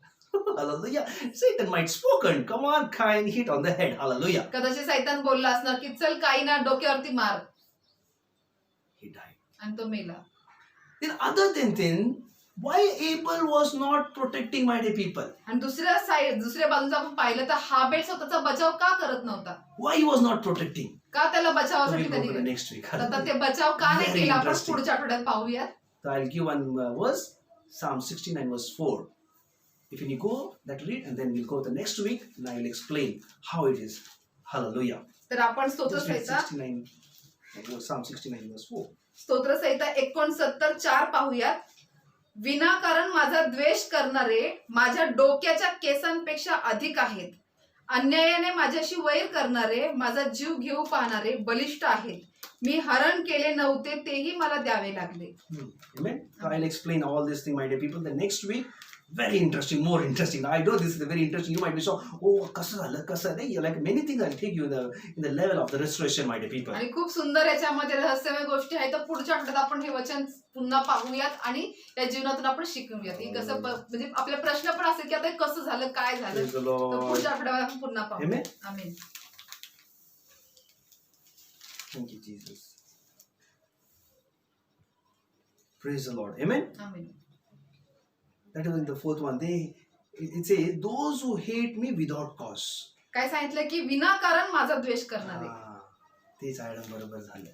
Hallelujah. Satan might spoken. Come on, Cain, hit on the head. Hallelujah. कदाचित सैतान बोलला असणार की चल काईना डोक्यावरती मार. He died. आणि तो मेला. Then other than why Abel was not protecting, my dear people? आणि दुसऱ्या बाजूला आपण पाहिलं तर हाबेल स्वतःचा बचाव का करत नव्हता? Why he was not protecting? का त्याला So बचावासाठी we'll go कधी to the केलं? next week. आता ते बचाव का नाही Very केला आपण interesting. पुढच्या आठवड्यात पाहूयात. So I'll give one verse, Psalm 69 verse 4. If you go, that read, and then we'll go the next week, and I will explain how it is. Hallelujah. तर आपण स्तोत्र Just read संहिता Psalm 69 verse 4. स्तोत्र संहिता 69:4 पाहूयात. विनाकारण माझा द्वेष करणारे माझ्या डोक्याच्या केसांपेक्षा अधिक आहेत. अन्यायाने माझ्याशी वैर करणारे माझा जीव घेऊ पाहणारे बलिष्ठ आहेत. मी हरण केले नव्हते तेही मला द्यावे लागले. Amen. So I'll explain all this thing, my dear people, the next week. Very interesting, more interesting. I know this is very interesting. You might be so, oh, कसं झालं, like many things I'll take you in the level of the restoration, my dear people. आणि खूप सुंदर याच्यामध्ये रहस्यमय गोष्टी आहेत. तर पुढच्या आठवड्यात आपण हे वचन पुन्हा पाहूयात आणि या जीवनातून आपण शिकूयात. हे कसं म्हणजे आपले प्रश्न पण असेल की आता हे कसं झालं, काय झालं, Praise the तर Lord. पुढच्या आठवड्यात आपण पुन्हा पाहू. Amen. Amen. Thank you, Jesus. Praise the Lord. Amen. Amen. That is in the fourth one. It says, those who hate me without cause. काय सांगितलं की विनाकारण माझा द्वेष करणारे. तेच आयडम बरोबर झालं.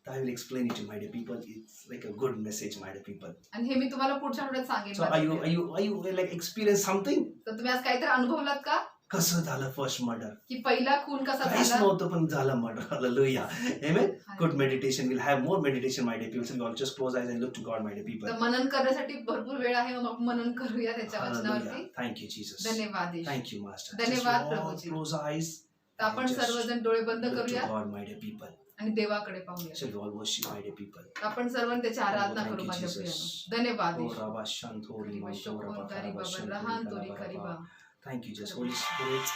I will explain it to my dear people. It's like a good message, my dear people. आणि हे मी तुम्हाला पुढच्या आठवड्यात सांगेन. So are you like experience something? तर तुम्ही आज काहीतरी अनुभवलात का कसं झालं फर्स्ट मर्डर? की पहिला खून कसा काहीच झाला? नव्हतं पण झालं murder. Hallelujah. Amen. Good meditation. We'll have more meditation, my dear people. So we'll just close eyes and look to God, my dear people. तर मनन करण्यासाठी भरपूर वेळ आहे. मग आपण मनन करूया त्याच्या Hallelujah. वचनावरती. Thank you, Jesus. धन्यवाद येशू. Thank you, Master. धन्यवाद, Just we all Prabhuji. close eyes. तर आपण Just सर्वजण डोळे बंद look to करूया God, my dear people. आणि देवाकडे पाहूया. Shall we all worship, my dear people? आपण सर्वांनी त्याची आराधना Thank करू you, माझ्या Jesus. प्रियानो. धन्यवाद Oh, येशू. Rabba Shantori, करिबा Mantora, शोकोन Baka, करिबा Rabba बरहान Shantori, तोरी Rabba, करिबा. Rabba. Thank you, Jesus. Holy Spirit,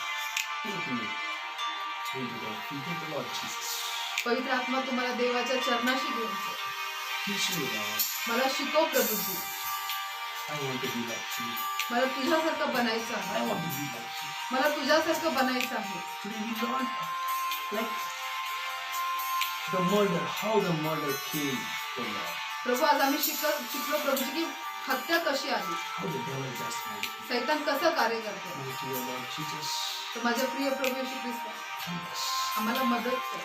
take me into the feet of the Lord Jesus. पवित्र आत्मा तुम्हाला देवाच्या चरणाशी घेऊन जा. Teach me, God. मला शिकव Prabhuji. I want to be like you. मला तुझ्यासारखं बनायचं I आहे. want to be like you. मला तुझ्यासारखं बनायचं आहे. Today we learned like the murder, how the murder came to Lord. प्रभू आज आम्ही शिकलो प्रभूजी की हत्या कशी आली, How the devil just made it. सैतान कसं कार्य करतो. Thank you, Lord Jesus. तर माझ्या प्रिय प्रभू येशू ख्रिस्त Help us. आम्हाला मदत कर.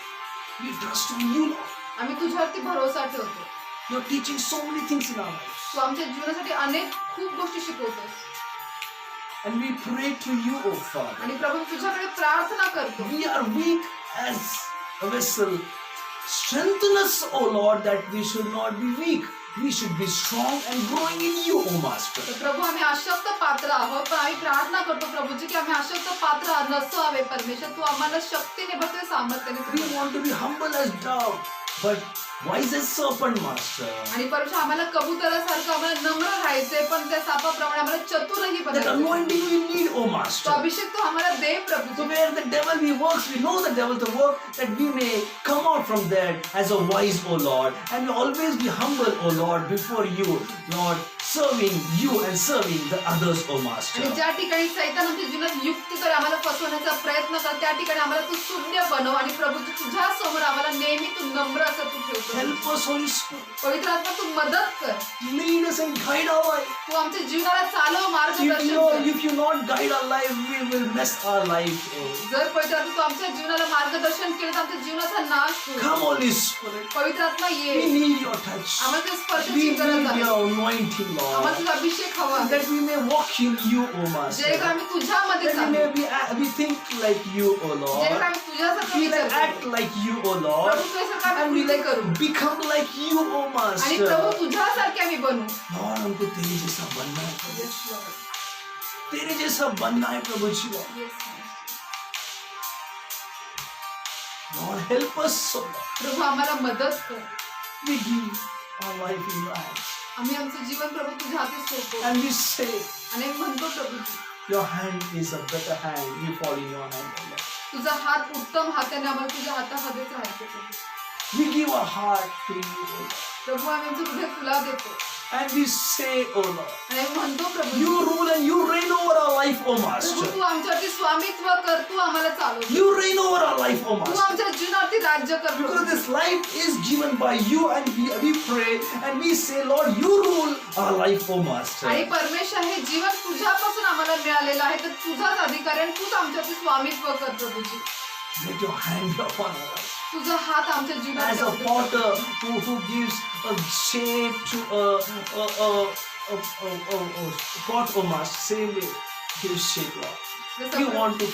We trust on you, Lord. आम्ही तुझ्यावरती भरोसा ठेवतो. You're teaching so many things in our lives. तू आमच्या जीवनासाठी अनेक खूप गोष्टी शिकवतोस And we pray to you, O Father. आणि प्रभू तुझ्याकडे प्रार्थना करतो. We are weak as a vessel. Strengthen us, O Lord, that we should not be weak. We should be strong and growing in you, O Master. तर प्रभू आम्ही अशक्त पात्र आहोत पण आम्ही प्रार्थना करतो प्रभूजी की आम्ही अशक्त पात्र नसावे परमेश्वर तू आम्हाला शक्तीने भरते सामर्थ्याने We want to be humble as dove, but wise as serpent, Master. आणि परमेश्वर आम्हाला कबुतरासारखं आम्हाला नम्र राहायचंय पण त्या सापाप्रमाणे आम्हाला चतुरही That बनायचं. anointing we need, O तो Master. अभिषेक तू आम्हाला दे So Prabhu. where the devil he works, we know the devil to work, that we may come out from there as a wise, O Lord, and we always be humble, O Lord, before you, Lord, serving you and serving the others, O Master. आणि ज्या ठिकाणी सैतान आमच्या जीवनात युक्ती कर आम्हाला फसवण्याचा प्रयत्न कर त्या ठिकाणी आम्हाला तू शून्य बनव आणि प्रभू तुझ्या समोर आम्हाला नेहमी तू नम्र असं तू ठेवतो. Help us, Holy Spirit. पवित्र आत्मा तू मदत कर. Lead us and guide our life. तू आमच्या जीवनाला चालव मार्गदर्शन कर. If you not guide our life, we will mess our life. जर पवित्र आत्मा तू आमच्या जीवनाला मार्गदर्शन केलं तर आमच्या जीवनाचा नाश होईल. Come, Holy Spirit. पवित्र आत्मा ये. We need your touch. आम्हाला त्या We स्पर्शाची गरज need आहे. your anointing, आम्हाला Lord. तुझा अभिषेक हवा आहे. That we may walk in you, O Master. जे आम्ही तुझ्यामध्ये That we चालू. may we think like you, O जे Lord. आम्ही तुझ्यासारखं We विचार may करू. act like you, O Lord. Prabhu तुझ्यासारखं And आम्ही we कृत्य करू. become like you, O आणि प्रभू Master. तुझ्यासारखे आम्ही बनू. Lord, हमको तेरे जैसा बनना है प्रभु. तेरे जैसा बनना है प्रभु जी. Lord, help us, O Lord. प्रभू आम्हाला मदत कर. We give our life in your hands. आम्ही आमचं जीवन प्रभू तुझ्या हाती सोपवतो And we say, आणि आम्ही म्हणतो प्रभू your hand is a better hand. We fall in your hand, O Lord. तुझा हात उत्तम हाताने आम्हाला तुझ्या हातामध्येच राहायचं प्रभू. We give our heart to you, O Lord. प्रभू आम्ही आमचं हृदय तुला देतो And we say, O Lord, आणि आम्ही म्हणतो प्रभू you rule and you reign over our life, O Prabhu Master. तू आमच्यावरती स्वामित्व कर तू आम्हाला चालव You reign over our life, O Tu Master. आमच्या जीवनावरती राज्य कर Because Prabhu. this life is given by you, and we pray and we say, Lord, you rule our life, O आणि Master. परमेश्वर हे जीवन तुझ्यापासून आम्हाला मिळालेलं आहे तर तुझाच अधिकार आहे आणि तूच आमच्यावरती स्वामित्व कर Prabhuji. Let your hand be upon our life. तुझा हात आमच्या As a जीवनात potter who gives a shape to a pot, O Master, same way, give shape, Lord. We want to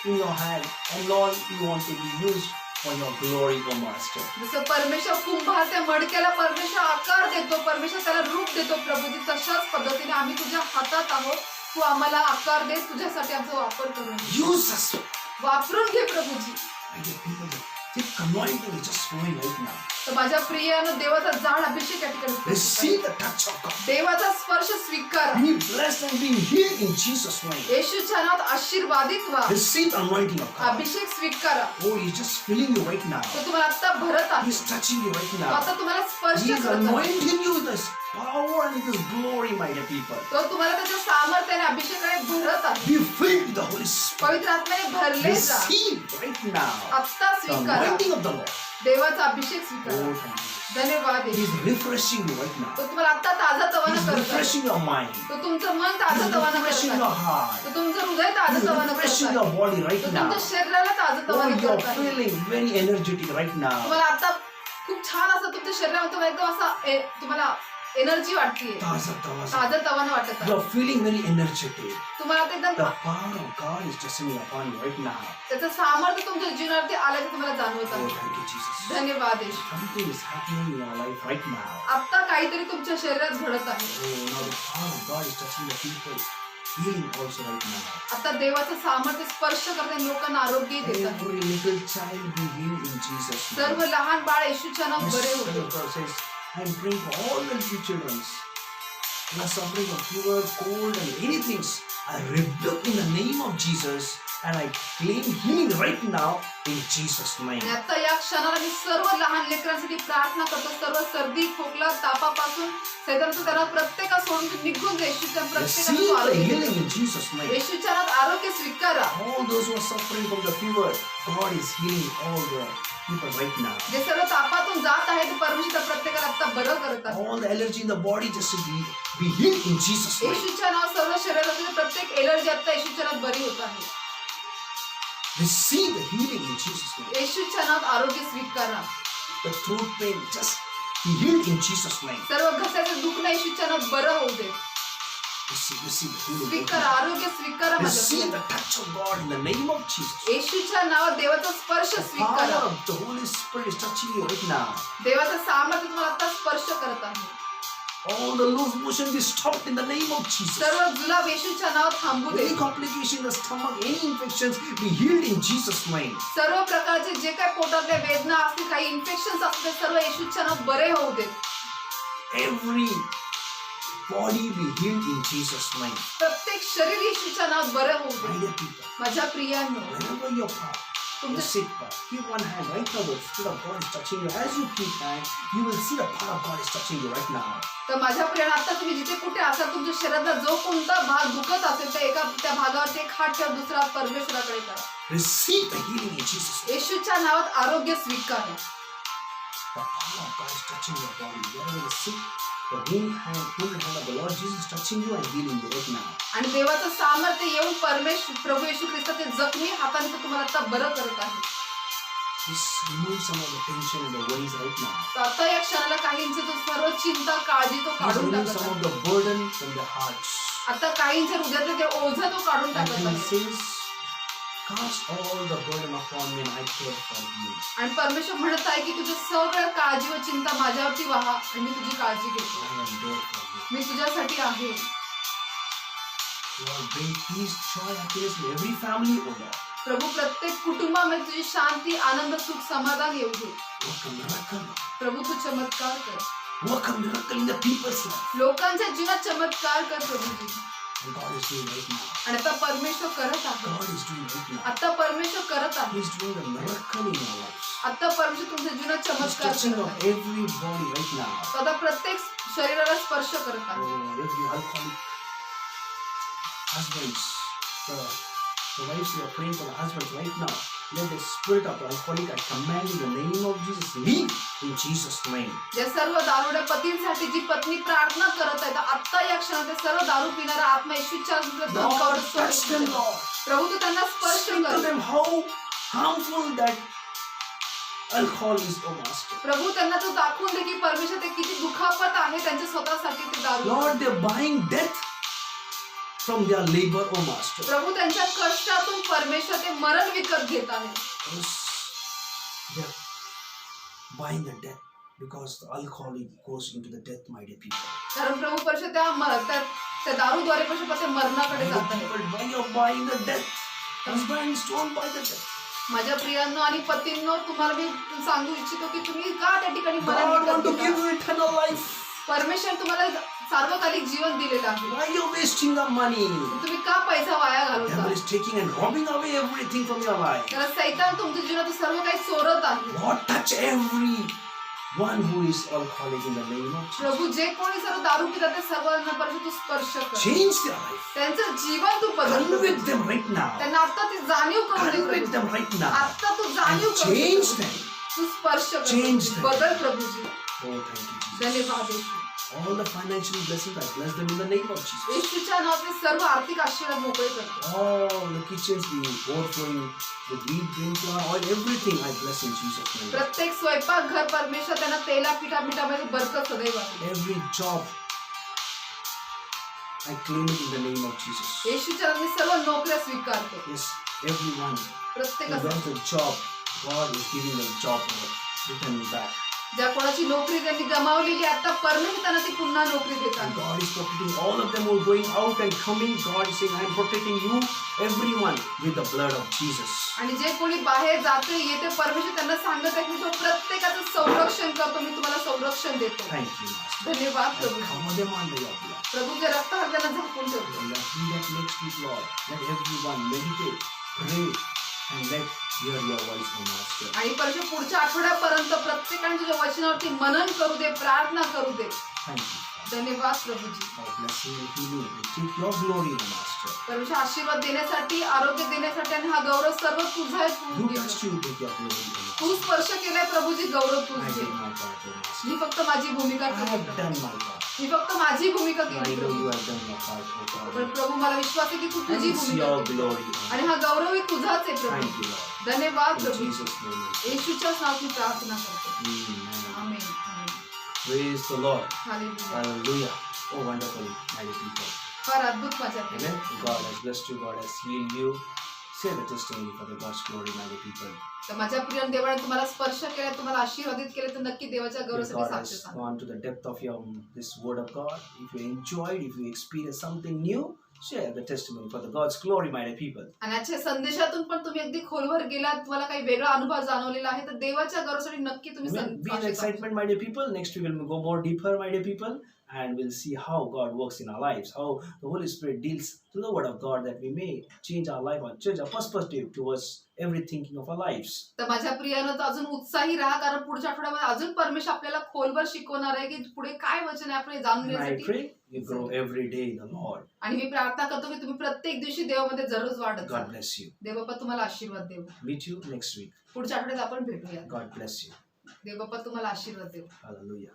in your hand, and Lord, we want to be used for your glory, O Master. जसं परमेश्वर कुंभार त्या मडक्याला परमेश्वर आकार देतो परमेश्वर त्याला रूप देतो प्रभूजी तशाच पद्धतीने आम्ही तुझ्या हातात आहोत. तू आम्हाला आकार दे तुझ्यासाठी आमचा वापर करून Use us. वापरून घे Prabhuji. My dear people, the thick anointing is just flowing right now. तर माझ्या प्रियानं देवाचा जाड अभिषेक या ठिकाणी Receive the touch of God. देवाचा स्पर्श स्वीकार. Be blessed and be healed in Jesus' name. येशूच्या नावात आशीर्वादित व्हा. Receive the anointing of God. अभिषेक स्वीकारा. Oh, He's just filling you right now. तो तुम्हाला आता भरत आहे. He's touching you right तो now. आता तुम्हाला स्पर्श He's करत आहे. anointing you with His power and with His glory, my dear people. तो तुम्हाला त्याच्या सामर्थ्याने अभिषेकाने भरत आहे. Be filled with the Holy Spirit. पवित्र आत्म्याने भरले जा. Receive right now आत्ता the स्वीकारा. anointing of the Lord. देवाचा अभिषेक Oh, स्वीकारा. thank you. धन्यवाद येशू. He's refreshing you right now. तो तुम्हाला आता ताजा तवाना He's करत आहे. refreshing your mind. तो तुमचं मन He's ताजा तवाना करत refreshing आहे. your heart. तो तुमचं हृदय He's ताजा तवाना करत refreshing आहे. your body right तो now. तुमच्या शरीराला ताजा Oh, तवाना you're करत आहे. feeling very energetic right now. तुम्हाला आता खूप छान असं तुमच्या शरीरामध्ये तुम्हाला एकदम असा तुम्हाला एनर्जी वाटते. Taza, taza. ताजा तवाना वाटत आहे. You're feeling very energetic. तुम्हाला आता एकदम The power of God is descending upon you right now. त्याचं सामर्थ्य तुमच्या जीवनावरती आल्याचं तुम्हाला जाणवत Oh, आहे. thank you, Jesus. धन्यवाद येशू. Something is happening in your life right now. आता काहीतरी तुमच्या शरीरात घडत आहे. Oh, now the power of God is touching the people. Healing also right now. आता देवाचं सामर्थ्य स्पर्श करते लोकांना आरोग्य देत आहे. Every little child be healed in Jesus' name. सर्व लहान बाळ येशूच्या नावात Yes, बरे Son होते. of God says, I am praying for all the little children who are suffering of fever, cold, and anything. I rebuke in the name of Jesus, and I claim healing right now in Jesus' name. आणि आता या क्षणाला मी सर्व लहान लेकरांसाठी प्रार्थना करतो. सर्व सर्दी खोकला तापापासून सैतानाचं त्यांना प्रत्येका सोडून तू निघून जा. येशूच्या प्रत्येकाला Receive तू the आरोग्य healing they. in Jesus' name. येशूच्या नावात आरोग्य स्वीकारा. All those who are suffering from the fever, God is healing all the people right now. जे सर्व तापातून जात आहेत परमेश्वर प्रत्येकाला आता बरं करत आहे. All the allergy in the body just be healed in Jesus' name. येशूच्या नावात सर्व शरीरातील प्रत्येक एलर्जी आता येशूच्या नावात बरी होत आहे. Receive the healing in Jesus' name. येशूच्या नावात आरोग्य स्वीकारा. The throat pain just be healed in Jesus' name. सर्व घशाचं दुखणं येशूच्या नावात बरं होऊ दे. Receive the healing. स्वीकार, आरोग्य स्वीकारा माझ्या Receive Priya. the touch of God in the name of Jesus. येशूच्या नावात देवाचा स्पर्श The power स्वीकारा. of the Holy Spirit is touching you right now. देवाचा सामर्थ्य तुम्हाला आता स्पर्श करत आहे. All the loose motion be stopped in the name of Jesus. सर्व जुलाब येशूच्या नावात थांबू दे. Any complication in the stomach, any infections be healed in Jesus' name. सर्व प्रकारचे जे काही पोटातल्या वेदना असतील, काही इन्फेक्शन असतील, सर्व येशूच्या नावात बरे होऊ दे. Every body be healed in Jesus' name. प्रत्येक शरीर येशूच्या नावात बरं होऊ My दे. dear people, माझ्या प्रियांनो, whenever you're part, you're तुमच्या sick part, keep one hand right now. The Spirit of God is touching you. As you keep hand, you will see the power of God is touching you right now. तर माझ्या प्रियांनो, आता तुम्ही जिथे कुठे असाल, तुमच्या शरीरातला जो कोणता भाग दुखत असेल त्या भागावरती एक हात ठेवा, दुसरा हात परमेश्वराकडे करा. Receive the healing in Jesus' name. येशूच्या नावात आरोग्य स्वीकारा. The power of God is touching your body. Wherever you're sick, the healing hand of the Lord Jesus is touching you and healing you right now. आणि देवाचं सामर्थ्य येऊन प्रभू येशू ख्रिस्ताचे जखमी हाताने तो तुम्हाला आता बरं करत आहे. Just remove some of the tension and the worries right now. तर आता या क्षणाला काहींची जो सर्व चिंता काळजी तो Please काढून remove टाकत some आहे. of the burden from their hearts. आता काहींच्या हृदयातले ते ओझं तो काढून And टाकत He आहे. says, cast all the burden upon me and I care for you. आणि परमेश्वर म्हणत आहे की तुझी सगळं काळजी व चिंता माझ्यावरती वाहा आणि मी तुझी काळजी घेतो. I am there for you. मी तुझ्यासाठी आहे. Lord, bring peace, joy, happiness in every family, O Lord. प्रभू प्रत्येक कुटुंबामध्ये तुझी शांती, आनंद, सुख, समाधान येऊ दे. Work a miracle. प्रभू तू चमत्कार कर. Work a miracle in the people's life. लोकांच्या जीवनात चमत्कार कर Prabhuji. And God is doing right now. आणि आता परमेश्वर करत आहे. God is doing right now. आता परमेश्वर करत आहे. He is doing a miracle in our lives. आता परमेश्वर तुमच्या जीवनात He's चमत्कार touching करत of आहे. every body right now. आता प्रत्येक शरीराला स्पर्श करत आहे. Oh, every alcoholic husbands, the wives who are praying for the husbands right now. Let the spirit of the alcoholic, I command in the name of Jesus, leave in Jesus' name. या सर्व दारुड्या पतींसाठी जी पत्नी प्रार्थना करत आहे, तर आता या क्षणात ते सर्व दारू पिणारा आत्मा येशूच्या अंगावर Lord, touch them, Lord. प्रभू तू त्यांना स्पर्श Speak to कर. them how harmful that alcohol is, oh Master. प्रभू त्यांना तू दाखवून दे की परमेश्वर ते किती दुखापत आहे त्यांच्या स्वतःसाठी ते दारू. Lord, they're buying death from their labor, oh Master. प्रभू त्यांच्या कष्टातून परमेश्वर ते मरण विकत घेत आहे. Because they're buying the death because the alcoholic goes into the death, my dear people. कारण प्रभू परमेश्वर त्या दारूद्वारे परमेश्वर ते मरणाकडे My जात dear आहे. people, why you're buying the death? Husbands, don't buy the death. माझ्या प्रियांनो आणि पतींनो, तुम्हाला मी सांगू इच्छितो की तुम्ही का त्या ठिकाणी मरण God want to विकत give घेता? you eternal life. परमेश्वर तुम्हाला सार्वकालिक जीवन दिलेलं आहे. Why you're wasting the money? तुम्ही का पैसा वाया Devil घालवता? is taking and robbing away everything from your life. तर सैतान तुमच्या जीवनात सर्व काही चोरत आहे. Lord, touch every one who is alcoholic in the name of Jesus. प्रभू जे कोणी सर्व दारू पितात ते सर्वांना परमेश्वर तू स्पर्श कर. Change their life. त्यांचं जीवन तू बदल. Convict them right now. त्यांना आता ती जाणीव करून दे Convict प्रभू. them right now. आता तू जाणीव And करून दे change प्रभू. them. तू स्पर्श कर. Change them. बदल Prabhuji. Oh, thank you, Jesus. धन्यवाद येशू. All the financial blessings, I bless them in the name of Jesus. येशूच्या नावाने सर्व आर्थिक आशीर्वाद मोकळे करतो. All the kitchens be overflowing with wheat, grain, flour, oil, everything I bless in Jesus' name. प्रत्येक स्वयंपाक घर परमेश्वर त्यांना तेला पिठा मिठामध्ये बरकत सदैव आहे. Every job, I claim it in the name of Jesus. येशूच्या नावाने सर्व नोकऱ्या स्वीकारतो. Yes, everyone who प्रत्येकाचा lost a job, God is giving them a job return back. ज्या कोणाची नोकरी त्यांनी गमावलेली आता परमेश्वर त्यांना ती पुन्हा नोकरी देत And आहे. God is protecting all of them who are going out and coming. God is saying, I am protecting you, everyone, with the blood of Jesus. आणि जे कोणी बाहेर जाते येते परमेश्वर त्यांना सांगत आहे की तो प्रत्येकाचं संरक्षण करतो. मी तुम्हाला संरक्षण देतो. Thank you, Master. धन्यवाद I Prabhu. cover them under your blood. प्रभूच्या रक्तावर त्यांना झाकून ठेवतो. And let me that next week, Lord, let everyone meditate, pray, and let hear your voice, O Master. आणि परमेश्वर पुढच्या आठवड्यापर्यंत प्रत्येकाने तुझ्या वचनावरती मनन करू दे, प्रार्थना करू दे. Thank you. धन्यवाद Prabhuji. For blessing and healing and take your glory, O Master. परमेश्वर आशीर्वाद देण्यासाठी, आरोग्य देण्यासाठी आणि हा गौरव सर्व तुझा आहे. तू You घे. touched you, take your glory, O Master. तू स्पर्श केलाय प्रभूजी, गौरव I तूच घे. did my part, O Master. मी फक्त माझी भूमिका I केली have Prabhu. done my part. मी फक्त माझी भूमिका I केली know Prabhu. you have done your part, O पण God. प्रभू मला विश्वास आहे की तू And तुझी it's भूमिका your केली. glory, O आणि Master. हा गौरवही तुझाच आहे प्रभू. Thank you, Lord. धन्यवाद In प्रभू. Jesus' name. येशूच्याच नावात मी प्रार्थना करतो. Amen. Amen. Amen. Praise the Lord. Hallelujah. Hallelujah. Oh, wonderful, mighty people. फार अद्भुत माझ्या प्रिय. Amen. God has blessed you. God has healed you. Share the testimony for the God's glory, mighty people. तर माझ्या प्रिय देवाने तुम्हाला स्पर्श केला, तुम्हाला आशीर्वादित केले, तर नक्की देवाच्या If गौरवासाठी God साक्ष has सांगा. gone to the depth of your this word of God, if you enjoyed, if you experienced something new, share the testimony for the God's glory, mighty people. आणि आजच्या संदेशातून पण तुम्ही अगदी खोलवर गेलात, तुम्हाला काही वेगळा अनुभव जाणवलेला आहे, तर देवाच्या गौरवासाठी नक्की तुम्ही Amen. Be in साक्ष सांगा. excitement, my dear people. Next we will go more deeper, my dear people, and we'll see how God works in our lives, how the Holy Spirit deals through the Word of God, that we may change our life, our change our perspective towards every thinking of our lives. तर माझ्या प्रियानं तर अजून उत्साही राहा, कारण पुढच्या आठवड्यामध्ये अजून परमेश्वर आपल्याला खोलवर शिकवणार आहे की पुढे काय वचन आहे आपण हे जाणून And I घेण्यासाठी. pray you grow every day in the Lord. आणि मी प्रार्थना करतो की तुम्ही प्रत्येक दिवशी देवामध्ये जरूर वाढत जा. God bless you. देव बाप्पा तुम्हाला आशीर्वाद देव. Meet you next week. पुढच्या आठवड्यात आपण भेटूया. God bless you. देव बाप्पा तुम्हाला आशीर्वाद देव. Hallelujah.